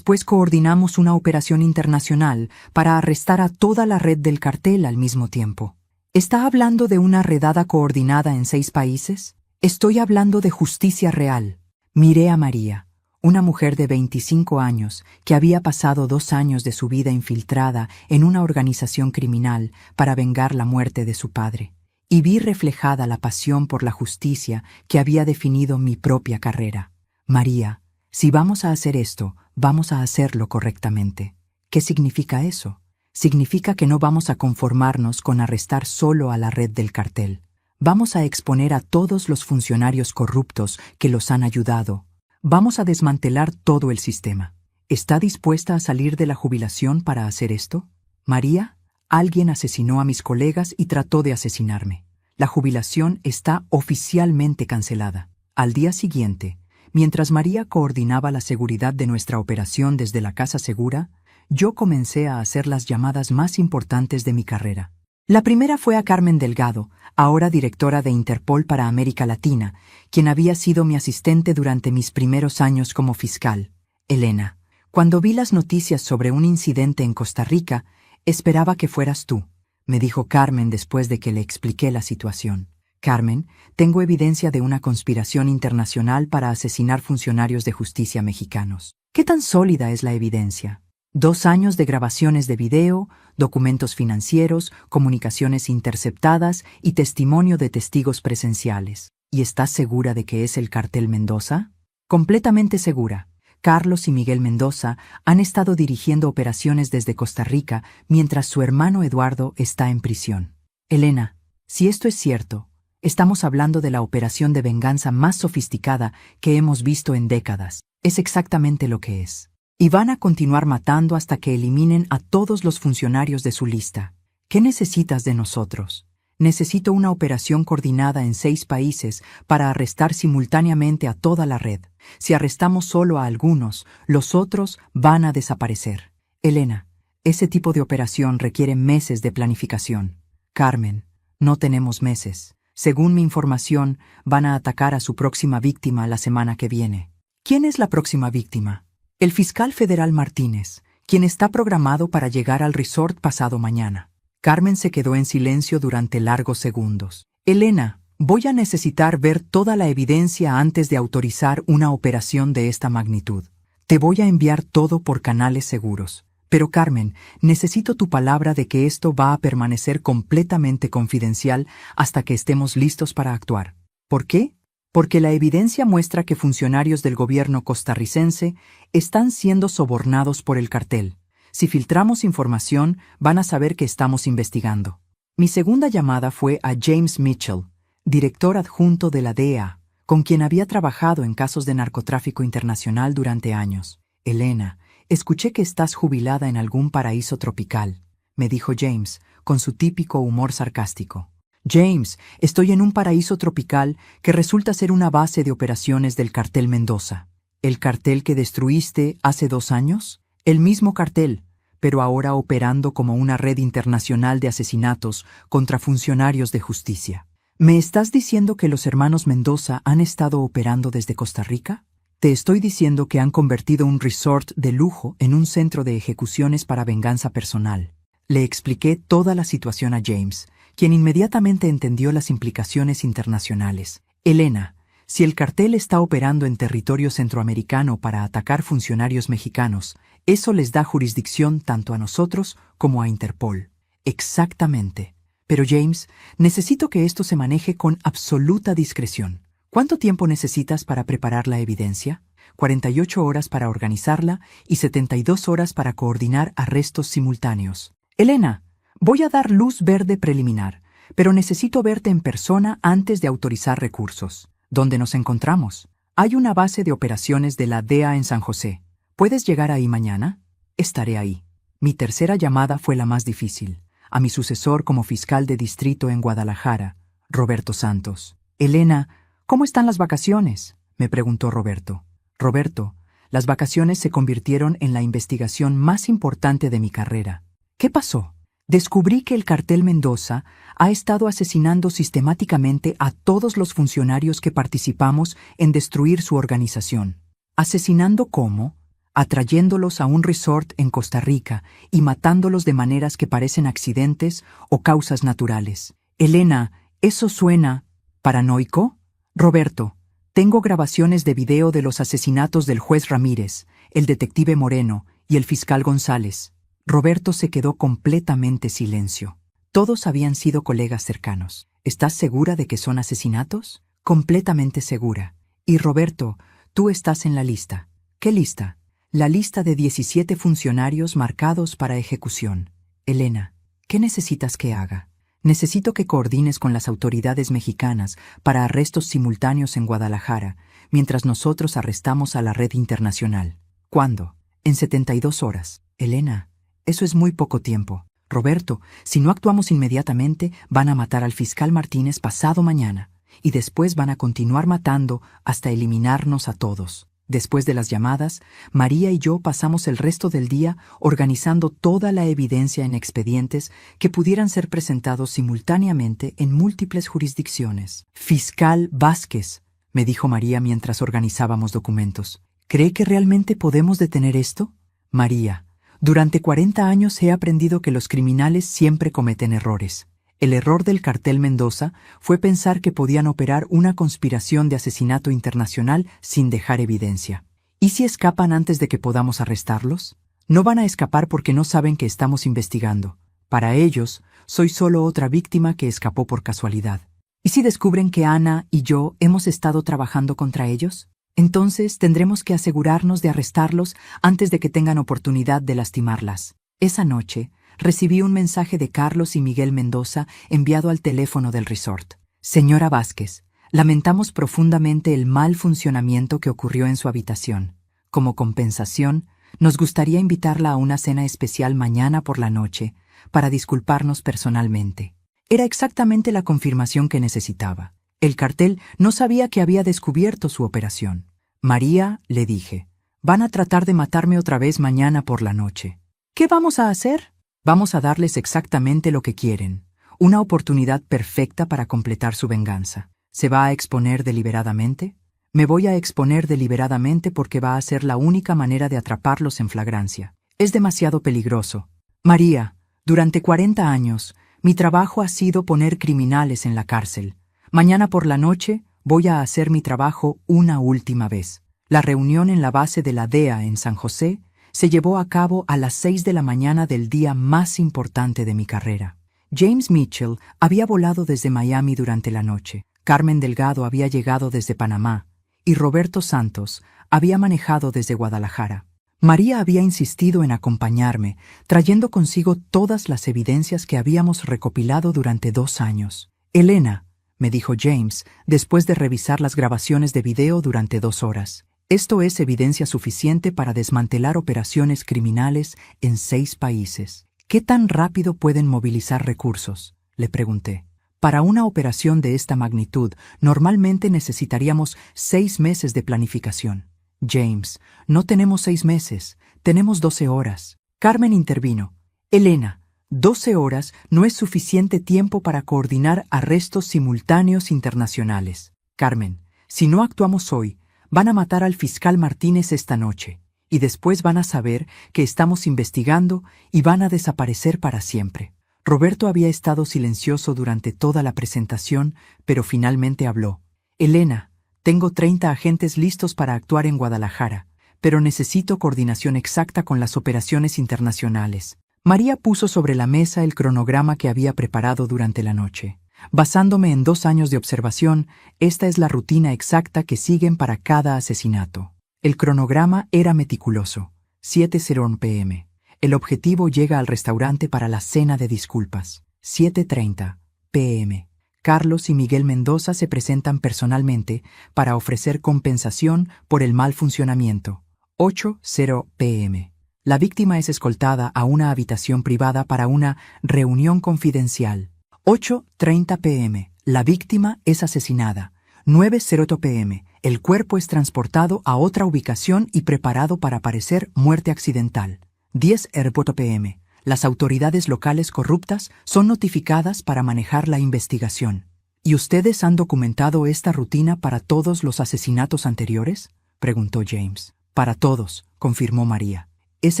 coordinamos una operación internacional para arrestar a toda la red del cartel al mismo tiempo. ¿Está hablando de una redada coordinada en 6 países? Estoy hablando de justicia real. Miré a María, una mujer de 25 años que había pasado 2 años de su vida infiltrada en una organización criminal para vengar la muerte de su padre, y vi reflejada la pasión por la justicia que había definido mi propia carrera. María, si vamos a hacer esto, vamos a hacerlo correctamente. ¿Qué significa eso? Significa que no vamos a conformarnos con arrestar solo a la red del cartel. Vamos a exponer a todos los funcionarios corruptos que los han ayudado. Vamos a desmantelar todo el sistema. ¿Está dispuesta a salir de la jubilación para hacer esto? María, alguien asesinó a mis colegas y trató de asesinarme. La jubilación está oficialmente cancelada. Al día siguiente, mientras María coordinaba la seguridad de nuestra operación desde la Casa Segura, yo comencé a hacer las llamadas más importantes de mi carrera. La primera fue a Carmen Delgado, ahora directora de Interpol para América Latina, quien había sido mi asistente durante mis primeros años como fiscal. Elena, cuando vi las noticias sobre un incidente en Costa Rica, esperaba que fueras tú, me dijo Carmen después de que le expliqué la situación. Carmen, tengo evidencia de una conspiración internacional para asesinar funcionarios de justicia mexicanos. ¿Qué tan sólida es la evidencia? 2 años de grabaciones de video, documentos financieros, comunicaciones interceptadas y testimonio de testigos presenciales. ¿Y estás segura de que es el cartel Mendoza? Completamente segura. Carlos y Miguel Mendoza han estado dirigiendo operaciones desde Costa Rica mientras su hermano Eduardo está en prisión. Elena, si esto es cierto, estamos hablando de la operación de venganza más sofisticada que hemos visto en décadas. Es exactamente lo que es. Y van a continuar matando hasta que eliminen a todos los funcionarios de su lista. ¿Qué necesitas de nosotros? Necesito una operación coordinada en 6 países para arrestar simultáneamente a toda la red. Si arrestamos solo a algunos, los otros van a desaparecer. Elena, ese tipo de operación requiere meses de planificación. Carmen, no tenemos meses. Según mi información, van a atacar a su próxima víctima la semana que viene. ¿Quién es la próxima víctima? El fiscal federal Martínez, quien está programado para llegar al resort pasado mañana. Carmen se quedó en silencio durante largos segundos. Elena, voy a necesitar ver toda la evidencia antes de autorizar una operación de esta magnitud. Te voy a enviar todo por canales seguros. Pero Carmen, necesito tu palabra de que esto va a permanecer completamente confidencial hasta que estemos listos para actuar. ¿Por qué? Porque la evidencia muestra que funcionarios del gobierno costarricense están siendo sobornados por el cartel. Si filtramos información, van a saber que estamos investigando. Mi segunda llamada fue a James Mitchell, director adjunto de la DEA, con quien había trabajado en casos de narcotráfico internacional durante años. Elena, escuché que estás jubilada en algún paraíso tropical, me dijo James, con su típico humor sarcástico. James, estoy en un paraíso tropical que resulta ser una base de operaciones del cartel Mendoza. ¿El cartel que destruiste hace 2 años? El mismo cartel, pero ahora operando como una red internacional de asesinatos contra funcionarios de justicia. ¿Me estás diciendo que los hermanos Mendoza han estado operando desde Costa Rica? Te estoy diciendo que han convertido un resort de lujo en un centro de ejecuciones para venganza personal. Le expliqué toda la situación a James, quien inmediatamente entendió las implicaciones internacionales. Elena, si el cartel está operando en territorio centroamericano para atacar funcionarios mexicanos, eso les da jurisdicción tanto a nosotros como a Interpol. Exactamente. Pero James, necesito que esto se maneje con absoluta discreción. ¿Cuánto tiempo necesitas para preparar la evidencia? 48 horas para organizarla y 72 horas para coordinar arrestos simultáneos. Elena, voy a dar luz verde preliminar, pero necesito verte en persona antes de autorizar recursos. ¿Dónde nos encontramos? Hay una base de operaciones de la DEA en San José. ¿Puedes llegar ahí mañana? Estaré ahí. Mi tercera llamada fue la más difícil, a mi sucesor como fiscal de distrito en Guadalajara, Roberto Santos. Elena, ¿cómo están las vacaciones?, me preguntó Roberto. Roberto, las vacaciones se convirtieron en la investigación más importante de mi carrera. ¿Qué pasó? Descubrí que el cartel Mendoza ha estado asesinando sistemáticamente a todos los funcionarios que participamos en destruir su organización. ¿Asesinando cómo? Atrayéndolos a un resort en Costa Rica y matándolos de maneras que parecen accidentes o causas naturales. Elena, ¿eso suena paranoico? Roberto, tengo grabaciones de video de los asesinatos del juez Ramírez, el detective Moreno y el fiscal González. Roberto se quedó completamente silencio. Todos habían sido colegas cercanos. ¿Estás segura de que son asesinatos? Completamente segura. Y Roberto, tú estás en la lista. ¿Qué lista? La lista de 17 funcionarios marcados para ejecución. Elena, ¿qué necesitas que haga? Necesito que coordines con las autoridades mexicanas para arrestos simultáneos en Guadalajara, mientras nosotros arrestamos a la red internacional. ¿Cuándo? En 72 horas. Elena, eso es muy poco tiempo. Roberto, si no actuamos inmediatamente, van a matar al fiscal Martínez pasado mañana, y después van a continuar matando hasta eliminarnos a todos. Después de las llamadas, María y yo pasamos el resto del día organizando toda la evidencia en expedientes que pudieran ser presentados simultáneamente en múltiples jurisdicciones. Fiscal Vázquez, me dijo María mientras organizábamos documentos, ¿cree que realmente podemos detener esto? María, durante 40 años he aprendido que los criminales siempre cometen errores. El error del cartel Mendoza fue pensar que podían operar una conspiración de asesinato internacional sin dejar evidencia. ¿Y si escapan antes de que podamos arrestarlos? No van a escapar porque no saben que estamos investigando. Para ellos, soy solo otra víctima que escapó por casualidad. ¿Y si descubren que Ana y yo hemos estado trabajando contra ellos? Entonces tendremos que asegurarnos de arrestarlos antes de que tengan oportunidad de lastimarlas. Esa noche, recibí un mensaje de Carlos y Miguel Mendoza enviado al teléfono del resort. Señora Vázquez, lamentamos profundamente el mal funcionamiento que ocurrió en su habitación. Como compensación, nos gustaría invitarla a una cena especial mañana por la noche para disculparnos personalmente. Era exactamente la confirmación que necesitaba. El cartel no sabía que había descubierto su operación. María, le dije, van a tratar de matarme otra vez mañana por la noche. ¿Qué vamos a hacer? Vamos a darles exactamente lo que quieren, una oportunidad perfecta para completar su venganza. ¿Se va a exponer deliberadamente? Me voy a exponer deliberadamente porque va a ser la única manera de atraparlos en flagrancia. Es demasiado peligroso. María, durante 40 años, mi trabajo ha sido poner criminales en la cárcel. Mañana por la noche voy a hacer mi trabajo una última vez. La reunión en la base de la DEA en San José se llevó a cabo a las 6 de la mañana del día más importante de mi carrera. James Mitchell había volado desde Miami durante la noche, Carmen Delgado había llegado desde Panamá y Roberto Santos había manejado desde Guadalajara. María había insistido en acompañarme, trayendo consigo todas las evidencias que habíamos recopilado durante 2 años. Elena, me dijo James, después de revisar las grabaciones de video durante 2 horas. Esto es evidencia suficiente para desmantelar operaciones criminales en 6 países. ¿Qué tan rápido pueden movilizar recursos?, le pregunté. Para una operación de esta magnitud, normalmente necesitaríamos 6 meses de planificación. James, no tenemos 6 meses, tenemos 12 horas. Carmen intervino. Elena, 12 horas no es suficiente tiempo para coordinar arrestos simultáneos internacionales. Carmen, si no actuamos hoy, van a matar al fiscal Martínez esta noche, y después van a saber que estamos investigando y van a desaparecer para siempre. Roberto había estado silencioso durante toda la presentación, pero finalmente habló. Elena, tengo 30 agentes listos para actuar en Guadalajara, pero necesito coordinación exacta con las operaciones internacionales. María puso sobre la mesa el cronograma que había preparado durante la noche. Basándome en 2 años de observación, esta es la rutina exacta que siguen para cada asesinato. El cronograma era meticuloso. 7:01 p.m. El objetivo llega al restaurante para la cena de disculpas. 7:30 p.m. Carlos y Miguel Mendoza se presentan personalmente para ofrecer compensación por el mal funcionamiento. 8:00 p.m. La víctima es escoltada a una habitación privada para una reunión confidencial. 8:30 p.m. La víctima es asesinada. 9:00 p.m. El cuerpo es transportado a otra ubicación y preparado para parecer muerte accidental. 10:00 p.m. Las autoridades locales corruptas son notificadas para manejar la investigación. ¿Y ustedes han documentado esta rutina para todos los asesinatos anteriores?, preguntó James. Para todos, confirmó María. Es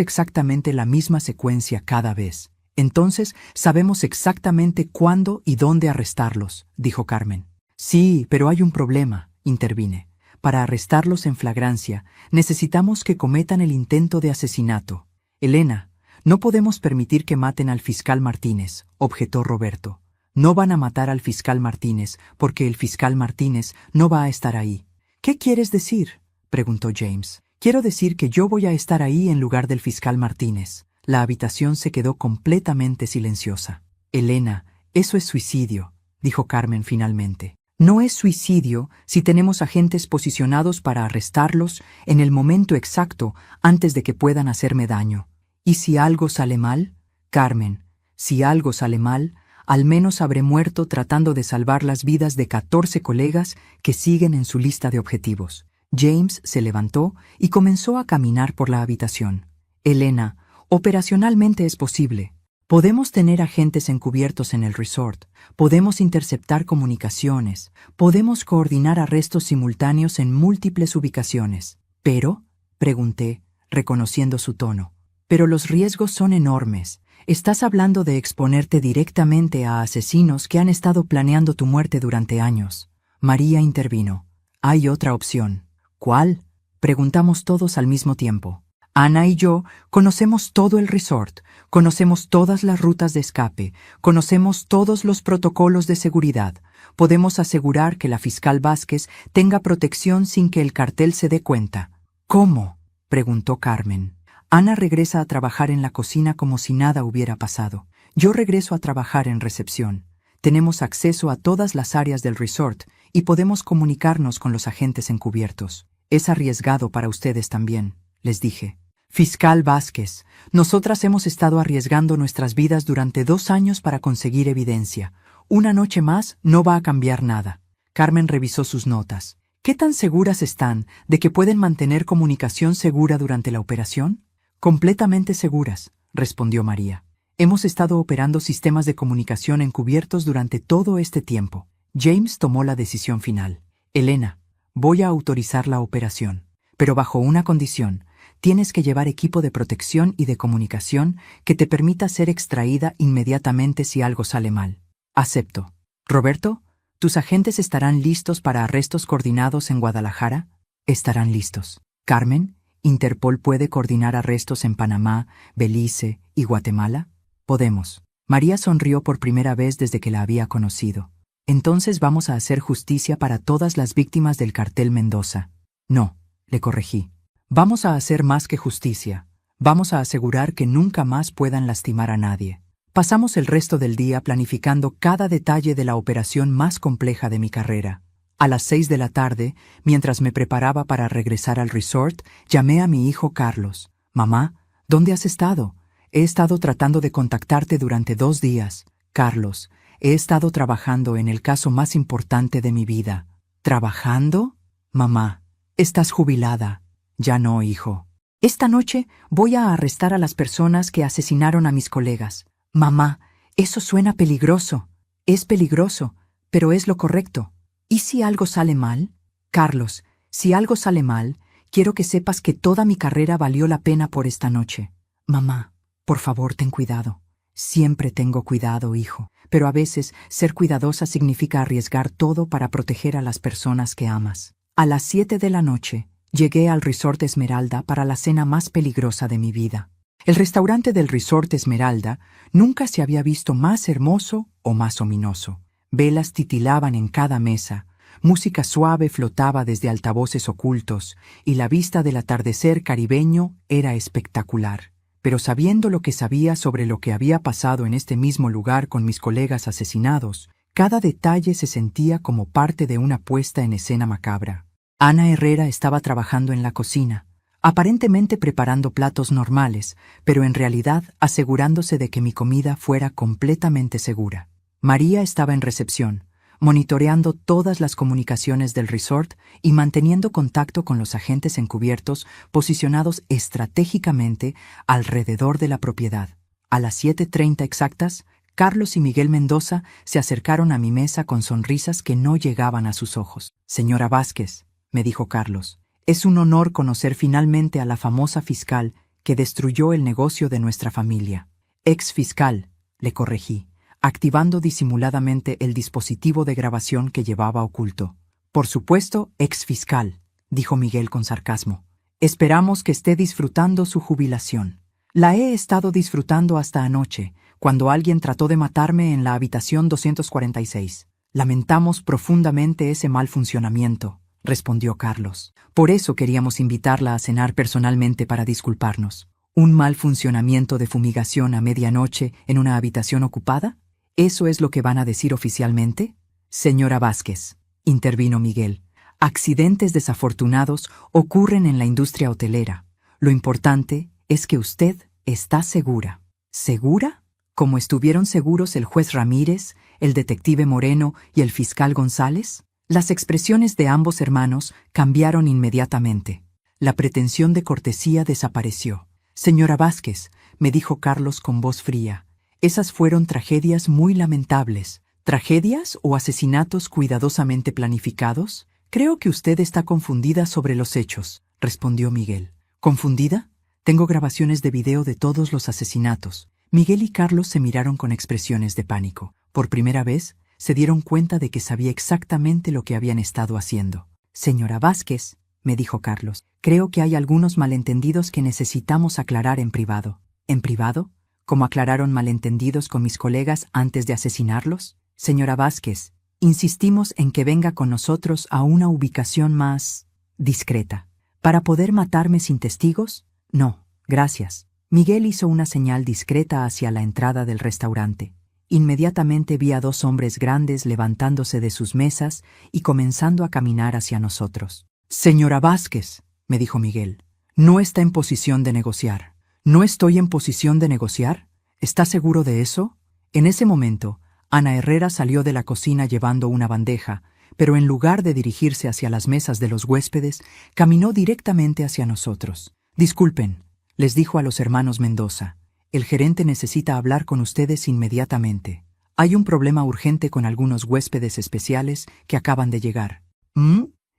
exactamente la misma secuencia cada vez. Entonces, sabemos exactamente cuándo y dónde arrestarlos, dijo Carmen. Sí, pero hay un problema, intervine. Para arrestarlos en flagrancia, necesitamos que cometan el intento de asesinato. Elena, no podemos permitir que maten al fiscal Martínez, objetó Roberto. No van a matar al fiscal Martínez porque el fiscal Martínez no va a estar ahí. ¿Qué quieres decir?, preguntó James. Quiero decir que yo voy a estar ahí en lugar del fiscal Martínez. La habitación se quedó completamente silenciosa. Elena, eso es suicidio, dijo Carmen finalmente. No es suicidio si tenemos agentes posicionados para arrestarlos en el momento exacto antes de que puedan hacerme daño. ¿Y si algo sale mal? Carmen, si algo sale mal, al menos habré muerto tratando de salvar las vidas de 14 colegas que siguen en su lista de objetivos. James se levantó y comenzó a caminar por la habitación. Elena, operacionalmente es posible. Podemos tener agentes encubiertos en el resort, podemos interceptar comunicaciones, podemos coordinar arrestos simultáneos en múltiples ubicaciones. ¿Pero?, pregunté, reconociendo su tono. Pero los riesgos son enormes. Estás hablando de exponerte directamente a asesinos que han estado planeando tu muerte durante años. María intervino. Hay otra opción. ¿Cuál?, preguntamos todos al mismo tiempo. Ana y yo conocemos todo el resort, conocemos todas las rutas de escape, conocemos todos los protocolos de seguridad. Podemos asegurar que la fiscal Vázquez tenga protección sin que el cartel se dé cuenta. ¿Cómo?, preguntó Carmen. Ana regresa a trabajar en la cocina como si nada hubiera pasado. Yo regreso a trabajar en recepción. Tenemos acceso a todas las áreas del resort y podemos comunicarnos con los agentes encubiertos. Es arriesgado para ustedes también, les dije. Fiscal Vázquez, nosotras hemos estado arriesgando nuestras vidas durante 2 años para conseguir evidencia. Una noche más no va a cambiar nada. Carmen revisó sus notas. ¿Qué tan seguras están de que pueden mantener comunicación segura durante la operación? Completamente seguras, respondió María. Hemos estado operando sistemas de comunicación encubiertos durante todo este tiempo. James tomó la decisión final. Elena, voy a autorizar la operación, pero bajo una condición. Tienes que llevar equipo de protección y de comunicación que te permita ser extraída inmediatamente si algo sale mal. Acepto. Roberto, ¿tus agentes estarán listos para arrestos coordinados en Guadalajara? Estarán listos. Carmen, ¿Interpol puede coordinar arrestos en Panamá, Belice y Guatemala? Podemos. María sonrió por primera vez desde que la había conocido. Entonces vamos a hacer justicia para todas las víctimas del cartel Mendoza. No, le corregí. Vamos a hacer más que justicia. Vamos a asegurar que nunca más puedan lastimar a nadie. Pasamos el resto del día planificando cada detalle de la operación más compleja de mi carrera. A las 6 de la tarde, mientras me preparaba para regresar al resort, llamé a mi hijo Carlos. Mamá, ¿dónde has estado? He estado tratando de contactarte durante 2 días. Carlos, he estado trabajando en el caso más importante de mi vida. ¿Trabajando? Mamá, estás jubilada. Ya no, hijo. Esta noche voy a arrestar a las personas que asesinaron a mis colegas. Mamá, eso suena peligroso. Es peligroso, pero es lo correcto. ¿Y si algo sale mal? Carlos, si algo sale mal, quiero que sepas que toda mi carrera valió la pena por esta noche. Mamá, por favor, ten cuidado. Siempre tengo cuidado, hijo, pero a veces ser cuidadosa significa arriesgar todo para proteger a las personas que amas. A las 7 de la noche, llegué al Resort Esmeralda para la cena más peligrosa de mi vida. El restaurante del Resort Esmeralda nunca se había visto más hermoso o más ominoso. Velas titilaban en cada mesa, Música suave flotaba desde altavoces ocultos, y la vista del atardecer caribeño era espectacular. Pero sabiendo lo que sabía sobre lo que había pasado en este mismo lugar con mis colegas asesinados, cada detalle se sentía como parte de una puesta en escena macabra. Ana Herrera estaba trabajando en la cocina, aparentemente preparando platos normales, pero en realidad asegurándose de que mi comida fuera completamente segura. María estaba en recepción, monitoreando todas las comunicaciones del resort y manteniendo contacto con los agentes encubiertos posicionados estratégicamente alrededor de la propiedad. A las 7:30 exactas, Carlos y Miguel Mendoza se acercaron a mi mesa con sonrisas que no llegaban a sus ojos. «Señora Vázquez», me dijo Carlos, «es un honor conocer finalmente a la famosa fiscal que destruyó el negocio de nuestra familia». «Ex fiscal», le corregí, activando disimuladamente el dispositivo de grabación que llevaba oculto. «Por supuesto, ex fiscal», dijo Miguel con sarcasmo. «Esperamos que esté disfrutando su jubilación. La he estado disfrutando hasta anoche, cuando alguien trató de matarme en la habitación 246. Lamentamos profundamente ese mal funcionamiento», respondió Carlos. «Por eso queríamos invitarla a cenar personalmente para disculparnos». ¿Un mal funcionamiento de fumigación a medianoche en una habitación ocupada? ¿Eso es lo que van a decir oficialmente? Señora Vázquez, intervino Miguel, accidentes desafortunados ocurren en la industria hotelera. Lo importante es que usted está segura. ¿Segura? ¿Como estuvieron seguros el juez Ramírez, el detective Moreno y el fiscal González? Las expresiones de ambos hermanos cambiaron inmediatamente. La pretensión de cortesía desapareció. Señora Vázquez, me dijo Carlos con voz fría, esas fueron tragedias muy lamentables. ¿Tragedias o asesinatos cuidadosamente planificados? Creo que usted está confundida sobre los hechos, respondió Miguel. ¿Confundida? Tengo grabaciones de video de todos los asesinatos. Miguel y Carlos se miraron con expresiones de pánico. Por primera vez, se dieron cuenta de que sabía exactamente lo que habían estado haciendo. Señora Vázquez, me dijo Carlos, creo que hay algunos malentendidos que necesitamos aclarar en privado. ¿En privado? ¿Cómo aclararon malentendidos con mis colegas antes de asesinarlos? Señora Vázquez, insistimos en que venga con nosotros a una ubicación más discreta. ¿Para poder matarme sin testigos? No, gracias. Miguel hizo una señal discreta hacia la entrada del restaurante. Inmediatamente vi a dos hombres grandes levantándose de sus mesas y comenzando a caminar hacia nosotros. Señora Vázquez, me dijo Miguel, no está en posición de negociar. ¿No estoy en posición de negociar? ¿Está seguro de eso? En ese momento, Ana Herrera salió de la cocina llevando una bandeja, pero en lugar de dirigirse hacia las mesas de los huéspedes, caminó directamente hacia nosotros. Disculpen, les dijo a los hermanos Mendoza, el gerente necesita hablar con ustedes inmediatamente. Hay un problema urgente con algunos huéspedes especiales que acaban de llegar.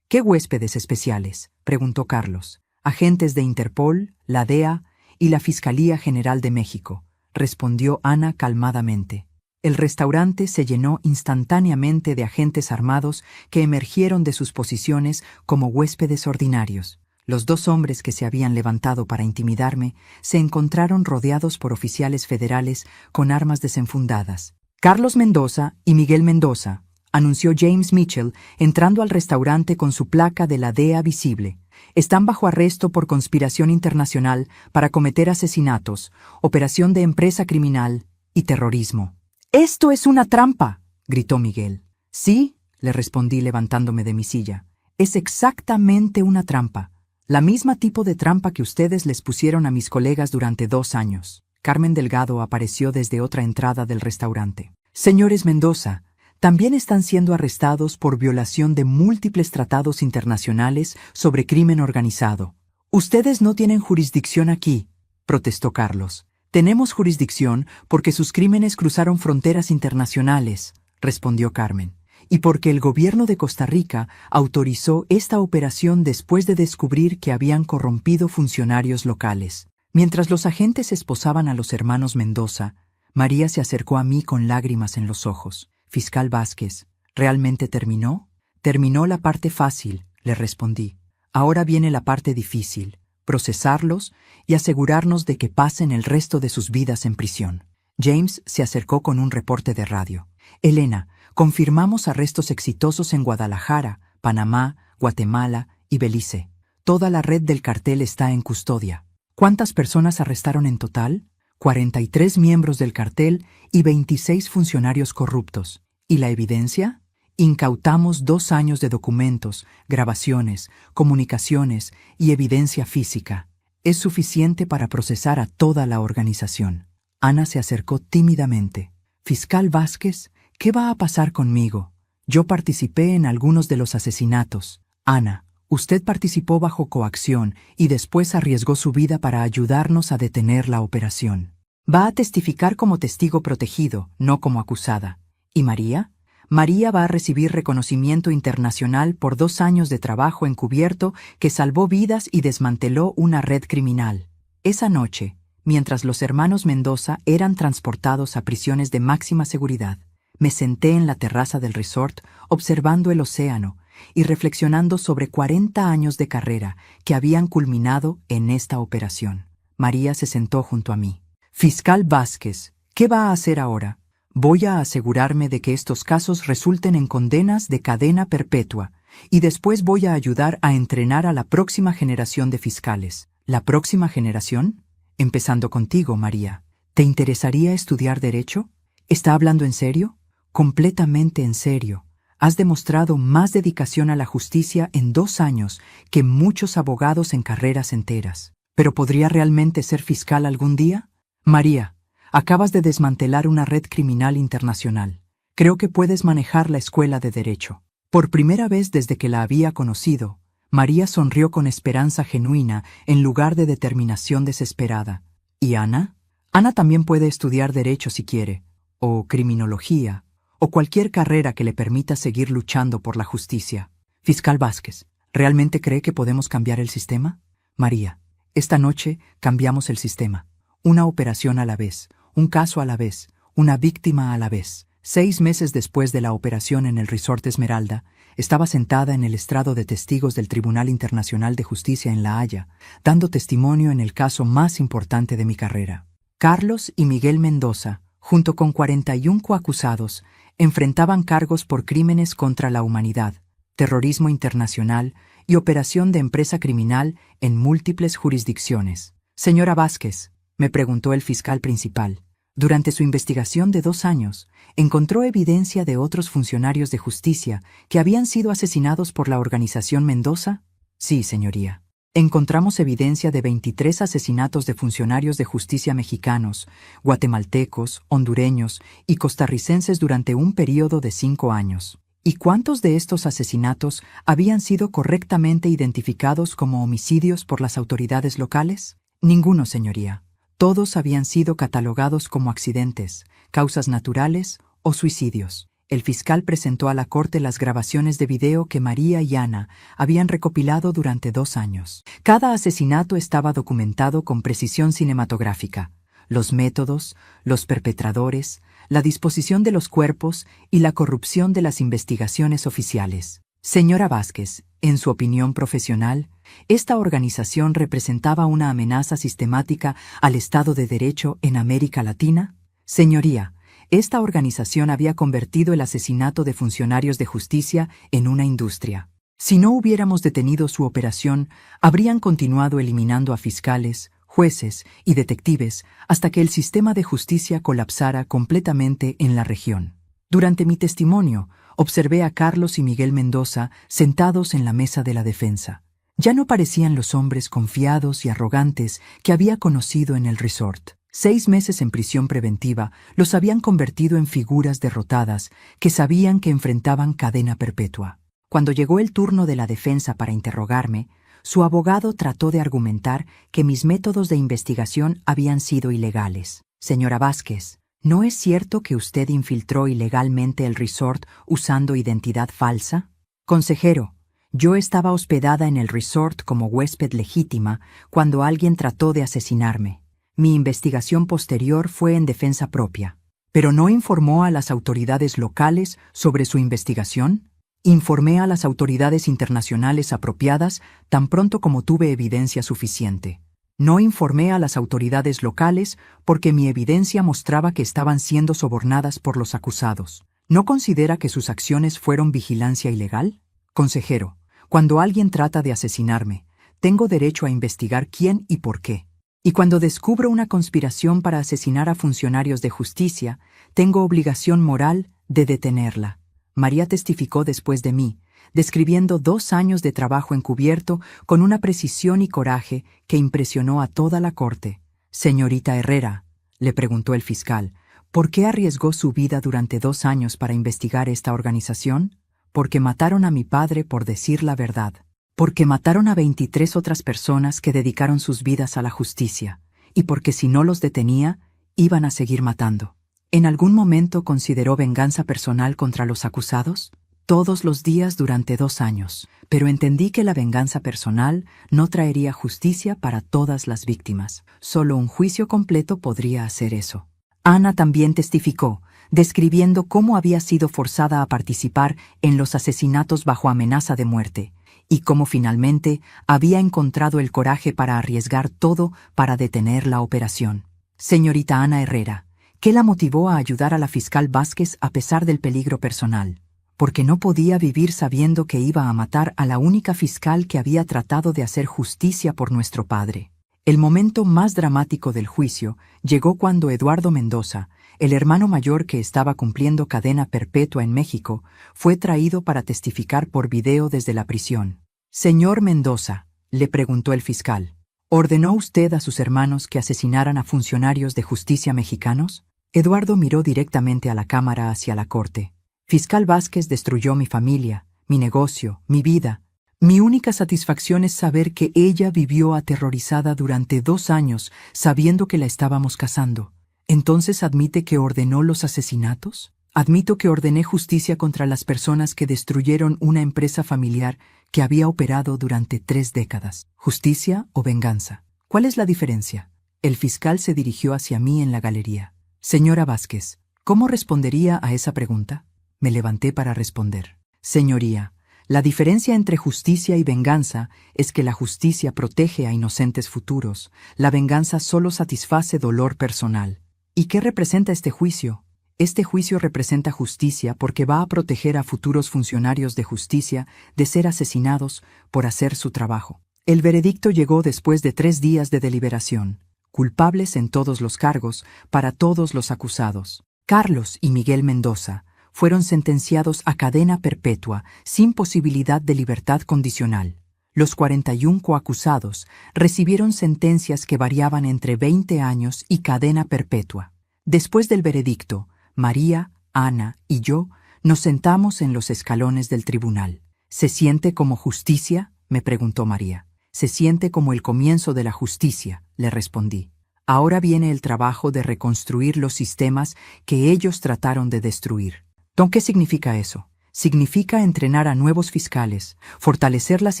¿Qué huéspedes especiales?, preguntó Carlos. Agentes de Interpol, la DEA y la Fiscalía General de México, respondió Ana calmadamente. El restaurante se llenó instantáneamente de agentes armados que emergieron de sus posiciones como huéspedes ordinarios. Los dos hombres que se habían levantado para intimidarme se encontraron rodeados por oficiales federales con armas desenfundadas. Carlos Mendoza y Miguel Mendoza, anunció James Mitchell entrando al restaurante con su placa de la DEA visible. Están bajo arresto por conspiración internacional para cometer asesinatos, operación de empresa criminal y terrorismo. «¡Esto es una trampa!», gritó Miguel. «Sí», le respondí levantándome de mi silla. «Es exactamente una trampa. La misma tipo de trampa que ustedes les pusieron a mis colegas durante 2 años». Carmen Delgado apareció desde otra entrada del restaurante. «Señores Mendoza, también están siendo arrestados por violación de múltiples tratados internacionales sobre crimen organizado. Ustedes no tienen jurisdicción aquí», protestó Carlos. «Tenemos jurisdicción porque sus crímenes cruzaron fronteras internacionales», respondió Carmen, «y porque el gobierno de Costa Rica autorizó esta operación después de descubrir que habían corrompido funcionarios locales». Mientras los agentes esposaban a los hermanos Mendoza, María se acercó a mí con lágrimas en los ojos. «Fiscal Vázquez, ¿realmente terminó?» «Terminó la parte fácil», le respondí. «Ahora viene la parte difícil, procesarlos y asegurarnos de que pasen el resto de sus vidas en prisión». James se acercó con un reporte de radio. «Elena, Confirmamos arrestos exitosos en Guadalajara, Panamá, Guatemala y Belice. Toda la red del cartel está en custodia. ¿Cuántas personas arrestaron en total? 43 miembros del cartel y 26 funcionarios corruptos. ¿Y la evidencia? Incautamos 2 años de documentos, grabaciones, comunicaciones y evidencia física. Es suficiente para procesar a toda la organización. Ana se acercó tímidamente. Fiscal Vázquez, ¿qué va a pasar conmigo? Yo participé en algunos de los asesinatos. Ana, usted participó bajo coacción y después arriesgó su vida para ayudarnos a detener la operación. Va a testificar como testigo protegido, no como acusada. ¿Y María? María va a recibir reconocimiento internacional por 2 años de trabajo encubierto que salvó vidas y desmanteló una red criminal. Esa noche, mientras los hermanos Mendoza eran transportados a prisiones de máxima seguridad, me senté en la terraza del resort observando el océano y reflexionando sobre 40 años de carrera que habían culminado en esta operación. María se sentó junto a mí. Fiscal Vázquez, ¿qué va a hacer ahora? Voy a asegurarme de que estos casos resulten en condenas de cadena perpetua y después voy a ayudar a entrenar a la próxima generación de fiscales. ¿La próxima generación? Empezando contigo, María. ¿Te interesaría estudiar Derecho? ¿Está hablando en serio? Completamente en serio. Has demostrado más dedicación a la justicia en 2 años que muchos abogados en carreras enteras. ¿Pero podría realmente ser fiscal algún día? María, acabas de desmantelar una red criminal internacional. Creo que puedes manejar la escuela de Derecho. Por primera vez desde que la había conocido, María sonrió con esperanza genuina en lugar de determinación desesperada. ¿Y Ana? Ana también puede estudiar Derecho si quiere, o Criminología, o cualquier carrera que le permita seguir luchando por la justicia. Fiscal Vázquez, ¿realmente cree que podemos cambiar el sistema? María, esta noche cambiamos el sistema. Una operación a la vez, un caso a la vez, una víctima a la vez. 6 meses después de la operación en el Resort Esmeralda, estaba sentada en el estrado de testigos del Tribunal Internacional de Justicia en La Haya, dando testimonio en el caso más importante de mi carrera. Carlos y Miguel Mendoza, junto con 41 coacusados, enfrentaban cargos por crímenes contra la humanidad, terrorismo internacional y operación de empresa criminal en múltiples jurisdicciones. Señora Vázquez, me preguntó el fiscal principal, durante su investigación de 2 años, ¿encontró evidencia de otros funcionarios de justicia que habían sido asesinados por la organización Mendoza? Sí, señoría. Encontramos evidencia de 23 asesinatos de funcionarios de justicia mexicanos, guatemaltecos, hondureños y costarricenses durante un período de 5 años. ¿Y cuántos de estos asesinatos habían sido correctamente identificados como homicidios por las autoridades locales? Ninguno, señoría. Todos habían sido catalogados como accidentes, causas naturales o suicidios. El fiscal presentó a la corte las grabaciones de video que María y Ana habían recopilado durante 2 años. Cada asesinato estaba documentado con precisión cinematográfica. Los métodos, los perpetradores, la disposición de los cuerpos y la corrupción de las investigaciones oficiales. Señora Vázquez, en su opinión profesional, esta organización representaba una amenaza sistemática al Estado de Derecho en América Latina. Señoría, esta organización había convertido el asesinato de funcionarios de justicia en una industria. Si no hubiéramos detenido su operación, habrían continuado eliminando a fiscales, jueces y detectives hasta que el sistema de justicia colapsara completamente en la región. Durante mi testimonio, observé a Carlos y Miguel Mendoza sentados en la mesa de la defensa. Ya no parecían los hombres confiados y arrogantes que había conocido en el resort. 6 meses en prisión preventiva los habían convertido en figuras derrotadas que sabían que enfrentaban cadena perpetua. Cuando llegó el turno de la defensa para interrogarme, su abogado trató de argumentar que mis métodos de investigación habían sido ilegales. Señora Vázquez, ¿no es cierto que usted infiltró ilegalmente el resort usando identidad falsa? Consejero, yo estaba hospedada en el resort como huésped legítima cuando alguien trató de asesinarme. Mi investigación posterior fue en defensa propia. ¿Pero no informó a las autoridades locales sobre su investigación? Informé a las autoridades internacionales apropiadas tan pronto como tuve evidencia suficiente. No informé a las autoridades locales porque mi evidencia mostraba que estaban siendo sobornadas por los acusados. ¿No considera que sus acciones fueron vigilancia ilegal? Consejero, cuando alguien trata de asesinarme, tengo derecho a investigar quién y por qué. Y cuando descubro una conspiración para asesinar a funcionarios de justicia, tengo obligación moral de detenerla. María testificó después de mí, describiendo 2 años de trabajo encubierto con una precisión y coraje que impresionó a toda la corte. Señorita Herrera, le preguntó el fiscal, ¿por qué arriesgó su vida durante 2 años para investigar esta organización? Porque mataron a mi padre por decir la verdad. Porque mataron a 23 otras personas que dedicaron sus vidas a la justicia, y porque si no los detenía, iban a seguir matando. ¿En algún momento consideró venganza personal contra los acusados? Todos los días durante 2 años, pero entendí que la venganza personal no traería justicia para todas las víctimas. Solo un juicio completo podría hacer eso. Ana también testificó, describiendo cómo había sido forzada a participar en los asesinatos bajo amenaza de muerte, y cómo finalmente había encontrado el coraje para arriesgar todo para detener la operación. Señorita Ana Herrera, ¿qué la motivó a ayudar a la fiscal Vázquez a pesar del peligro personal? Porque no podía vivir sabiendo que iba a matar a la única fiscal que había tratado de hacer justicia por nuestro padre. El momento más dramático del juicio llegó cuando Eduardo Mendoza, el hermano mayor que estaba cumpliendo cadena perpetua en México, fue traído para testificar por video desde la prisión. Señor Mendoza, le preguntó el fiscal, ¿ordenó usted a sus hermanos que asesinaran a funcionarios de justicia mexicanos? Eduardo miró directamente a la cámara hacia la corte. Fiscal Vázquez destruyó mi familia, mi negocio, mi vida. Mi única satisfacción es saber que ella vivió aterrorizada durante 2 años sabiendo que la estábamos cazando. ¿Entonces admite que ordenó los asesinatos? Admito que ordené justicia contra las personas que destruyeron una empresa familiar que había operado durante 3 décadas. ¿Justicia o venganza? ¿Cuál es la diferencia? El fiscal se dirigió hacia mí en la galería. Señora Vázquez, ¿cómo respondería a esa pregunta? Me levanté para responder. Señoría, la diferencia entre justicia y venganza es que la justicia protege a inocentes futuros, la venganza solo satisface dolor personal. ¿Y qué representa este juicio? Este juicio representa justicia porque va a proteger a futuros funcionarios de justicia de ser asesinados por hacer su trabajo. El veredicto llegó después de 3 días de deliberación, culpables en todos los cargos para todos los acusados. Carlos y Miguel Mendoza fueron sentenciados a cadena perpetua sin posibilidad de libertad condicional. Los 41 coacusados recibieron sentencias que variaban entre 20 años y cadena perpetua. Después del veredicto, María, Ana y yo nos sentamos en los escalones del tribunal. ¿Se siente como justicia?, me preguntó María. Se siente como el comienzo de la justicia, le respondí. Ahora viene el trabajo de reconstruir los sistemas que ellos trataron de destruir. ¿Qué significa eso? Significa entrenar a nuevos fiscales, fortalecer las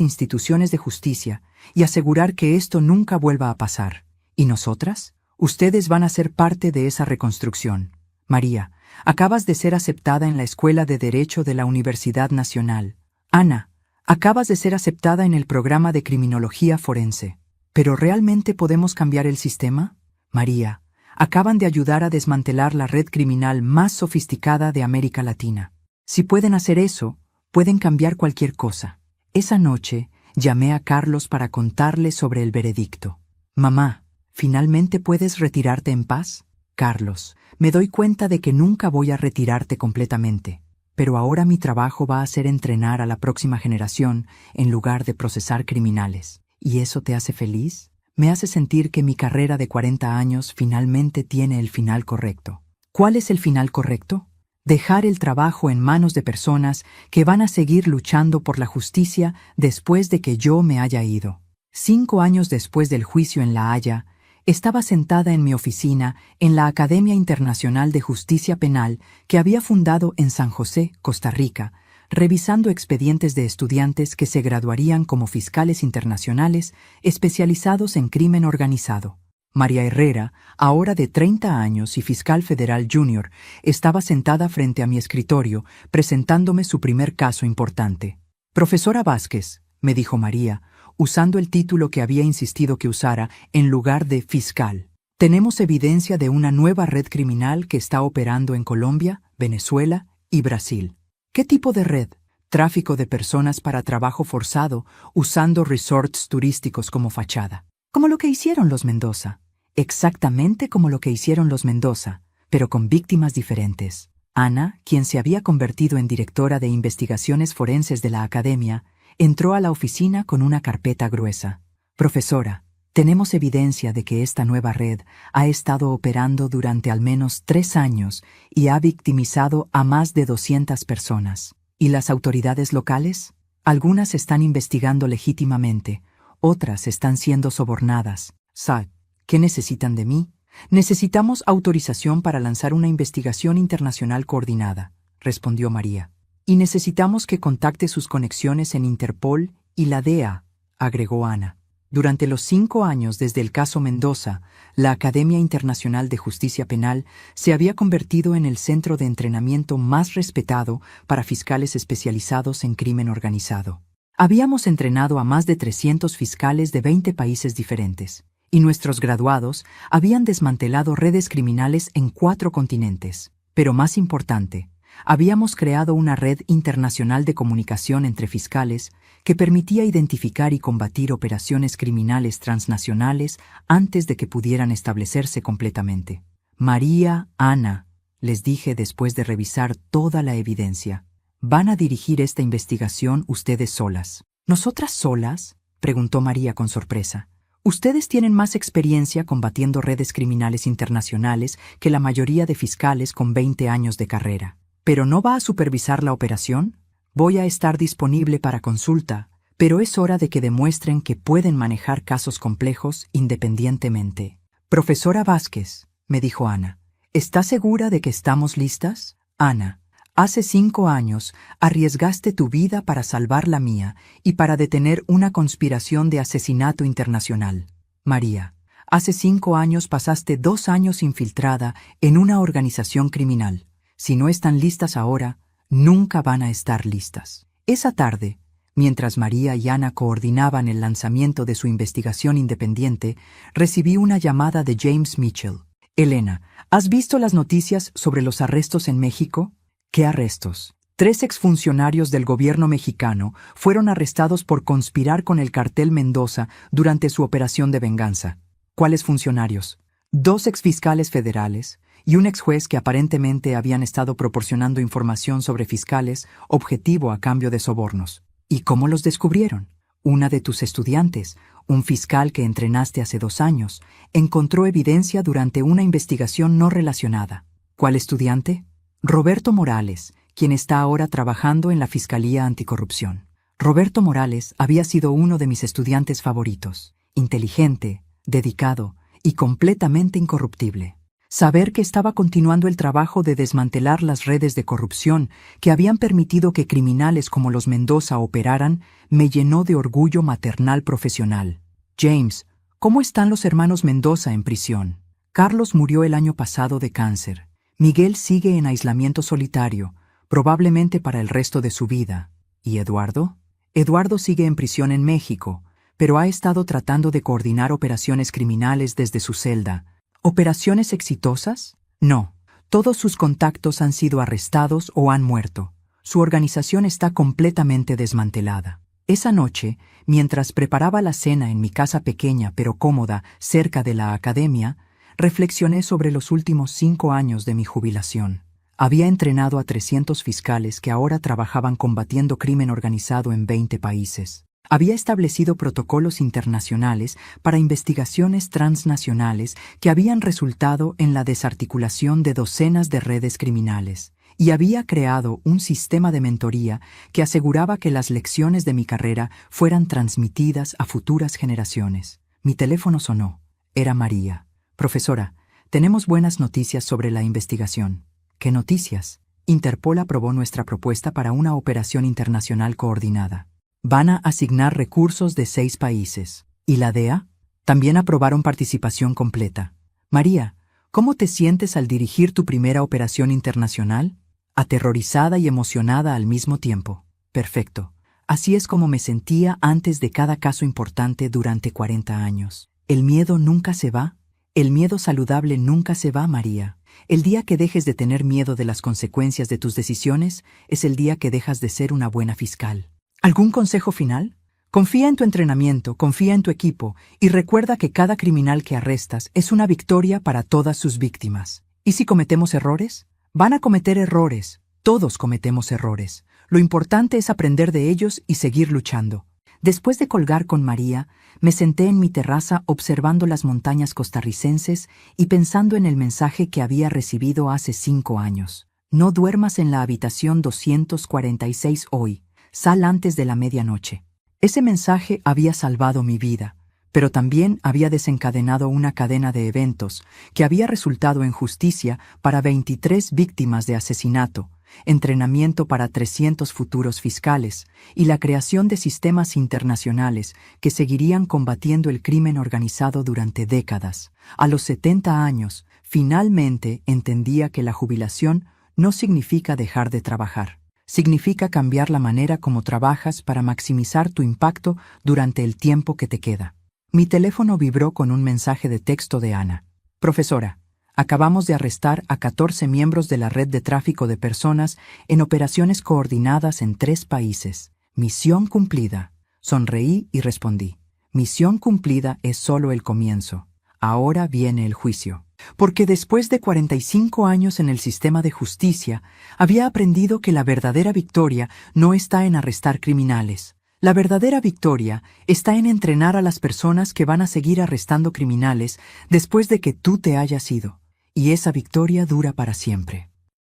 instituciones de justicia y asegurar que esto nunca vuelva a pasar. ¿Y nosotras? Ustedes van a ser parte de esa reconstrucción. María, acabas de ser aceptada en la Escuela de Derecho de la Universidad Nacional. Ana, acabas de ser aceptada en el programa de Criminología Forense. ¿Pero realmente podemos cambiar el sistema? María, acaban de ayudar a desmantelar la red criminal más sofisticada de América Latina. Si pueden hacer eso, pueden cambiar cualquier cosa. Esa noche, llamé a Carlos para contarle sobre el veredicto. Mamá, ¿finalmente puedes retirarte en paz? Carlos, me doy cuenta de que nunca voy a retirarte completamente, pero ahora mi trabajo va a ser entrenar a la próxima generación en lugar de procesar criminales. ¿Y eso te hace feliz? Me hace sentir que mi carrera de 40 años finalmente tiene el final correcto. ¿Cuál es el final correcto? Dejar el trabajo en manos de personas que van a seguir luchando por la justicia después de que yo me haya ido. 5 años después del juicio en La Haya, estaba sentada en mi oficina en la Academia Internacional de Justicia Penal que había fundado en San José, Costa Rica, revisando expedientes de estudiantes que se graduarían como fiscales internacionales especializados en crimen organizado. María Herrera, ahora de 30 años y fiscal federal junior, estaba sentada frente a mi escritorio presentándome su primer caso importante. Profesora Vázquez, me dijo María, usando el título que había insistido que usara en lugar de fiscal. Tenemos evidencia de una nueva red criminal que está operando en Colombia, Venezuela ¿Y Brasil? ¿Qué tipo de red? Tráfico de personas para trabajo forzado, usando resorts turísticos como fachada. Como lo que hicieron los Mendoza. Exactamente como lo que hicieron los Mendoza, pero con víctimas diferentes. Ana, quien se había convertido en directora de investigaciones forenses de la academia, entró a la oficina con una carpeta gruesa. Profesora, tenemos evidencia de que esta nueva red ha estado operando durante al menos 3 años y ha victimizado a más de 200 personas. ¿Y las autoridades locales? Algunas están investigando legítimamente, otras están siendo sobornadas. ¿Sabe qué necesitan de mí? Necesitamos autorización para lanzar una investigación internacional coordinada, respondió María. Y necesitamos que contacte sus conexiones en Interpol y la DEA, agregó Ana. Durante los 5 años desde el caso Mendoza, la Academia Internacional de Justicia Penal se había convertido en el centro de entrenamiento más respetado para fiscales especializados en crimen organizado. Habíamos entrenado a más de 300 fiscales de 20 países diferentes, y nuestros graduados habían desmantelado redes criminales en 4 continentes. Pero más importante, habíamos creado una red internacional de comunicación entre fiscales que permitía identificar y combatir operaciones criminales transnacionales antes de que pudieran establecerse completamente. María, Ana, les dije después de revisar toda la evidencia, van a dirigir esta investigación ustedes solas. ¿Nosotras solas?, preguntó María con sorpresa. Ustedes tienen más experiencia combatiendo redes criminales internacionales que la mayoría de fiscales con 20 años de carrera. ¿Pero no va a supervisar la operación? Voy a estar disponible para consulta, pero es hora de que demuestren que pueden manejar casos complejos independientemente. Profesora Vázquez, me dijo Ana, ¿está segura de que estamos listas? Ana, hace 5 años arriesgaste tu vida para salvar la mía y para detener una conspiración de asesinato internacional. María, hace 5 años pasaste 2 años infiltrada en una organización criminal. Si no están listas ahora, nunca van a estar listas. Esa tarde, mientras María y Ana coordinaban el lanzamiento de su investigación independiente, recibí una llamada de James Mitchell. Elena, ¿has visto las noticias sobre los arrestos en México? ¿Qué arrestos? 3 exfuncionarios del gobierno mexicano fueron arrestados por conspirar con el cartel Mendoza durante su operación de venganza. ¿Cuáles funcionarios? 2 exfiscales federales y un exjuez que aparentemente habían estado proporcionando información sobre fiscales objetivo a cambio de sobornos. ¿Y cómo los descubrieron? Una de tus estudiantes, un fiscal que entrenaste hace 2 años, encontró evidencia durante una investigación no relacionada. ¿Cuál estudiante? Roberto Morales, quien está ahora trabajando en la Fiscalía Anticorrupción. Roberto Morales había sido uno de mis estudiantes favoritos, inteligente, dedicado y completamente incorruptible. Saber que estaba continuando el trabajo de desmantelar las redes de corrupción que habían permitido que criminales como los Mendoza operaran me llenó de orgullo maternal profesional. James, ¿cómo están los hermanos Mendoza en prisión? Carlos murió el año pasado de cáncer. Miguel sigue en aislamiento solitario, probablemente para el resto de su vida. ¿Y Eduardo? Eduardo sigue en prisión en México, pero ha estado tratando de coordinar operaciones criminales desde su celda. ¿Operaciones exitosas? No. Todos sus contactos han sido arrestados o han muerto. Su organización está completamente desmantelada. Esa noche, mientras preparaba la cena en mi casa pequeña pero cómoda cerca de la academia, reflexioné sobre los últimos 5 años de mi jubilación. Había entrenado a 300 fiscales que ahora trabajaban combatiendo crimen organizado en 20 países. Había establecido protocolos internacionales para investigaciones transnacionales que habían resultado en la desarticulación de docenas de redes criminales, y había creado un sistema de mentoría que aseguraba que las lecciones de mi carrera fueran transmitidas a futuras generaciones. Mi teléfono sonó. Era María. Profesora, tenemos buenas noticias sobre la investigación. ¿Qué noticias? Interpol aprobó nuestra propuesta para una operación internacional coordinada. Van a asignar recursos de 6 países. ¿Y la DEA? También aprobaron participación completa. María, ¿cómo te sientes al dirigir tu primera operación internacional? Aterrorizada y emocionada al mismo tiempo. Perfecto. Así es como me sentía antes de cada caso importante durante 40 años. ¿El miedo nunca se va? El miedo saludable nunca se va, María. El día que dejes de tener miedo de las consecuencias de tus decisiones es el día que dejas de ser una buena fiscal. ¿Algún consejo final? Confía en tu entrenamiento, confía en tu equipo y recuerda que cada criminal que arrestas es una victoria para todas sus víctimas. ¿Y si cometemos errores? Van a cometer errores. Todos cometemos errores. Lo importante es aprender de ellos y seguir luchando. Después de colgar con María, me senté en mi terraza observando las montañas costarricenses y pensando en el mensaje que había recibido hace 5 años. No duermas en la habitación 246 hoy. Sal antes de la medianoche. Ese mensaje había salvado mi vida, pero también había desencadenado una cadena de eventos que había resultado en justicia para 23 víctimas de asesinato, entrenamiento para 300 futuros fiscales y la creación de sistemas internacionales que seguirían combatiendo el crimen organizado durante décadas. A los 70 años, finalmente entendía que la jubilación no significa dejar de trabajar. Significa cambiar la manera como trabajas para maximizar tu impacto durante el tiempo que te queda. Mi teléfono vibró con un mensaje de texto de Ana. Profesora, acabamos de arrestar a 14 miembros de la red de tráfico de personas en operaciones coordinadas en 3 países. Misión cumplida. Sonreí y respondí. Misión cumplida es solo el comienzo. Ahora viene el juicio. Porque después de 45 años en el sistema de justicia, había aprendido que la verdadera victoria no está en arrestar criminales. La verdadera victoria está en entrenar a las personas que van a seguir arrestando criminales después de que tú te hayas ido. Y esa victoria dura para siempre.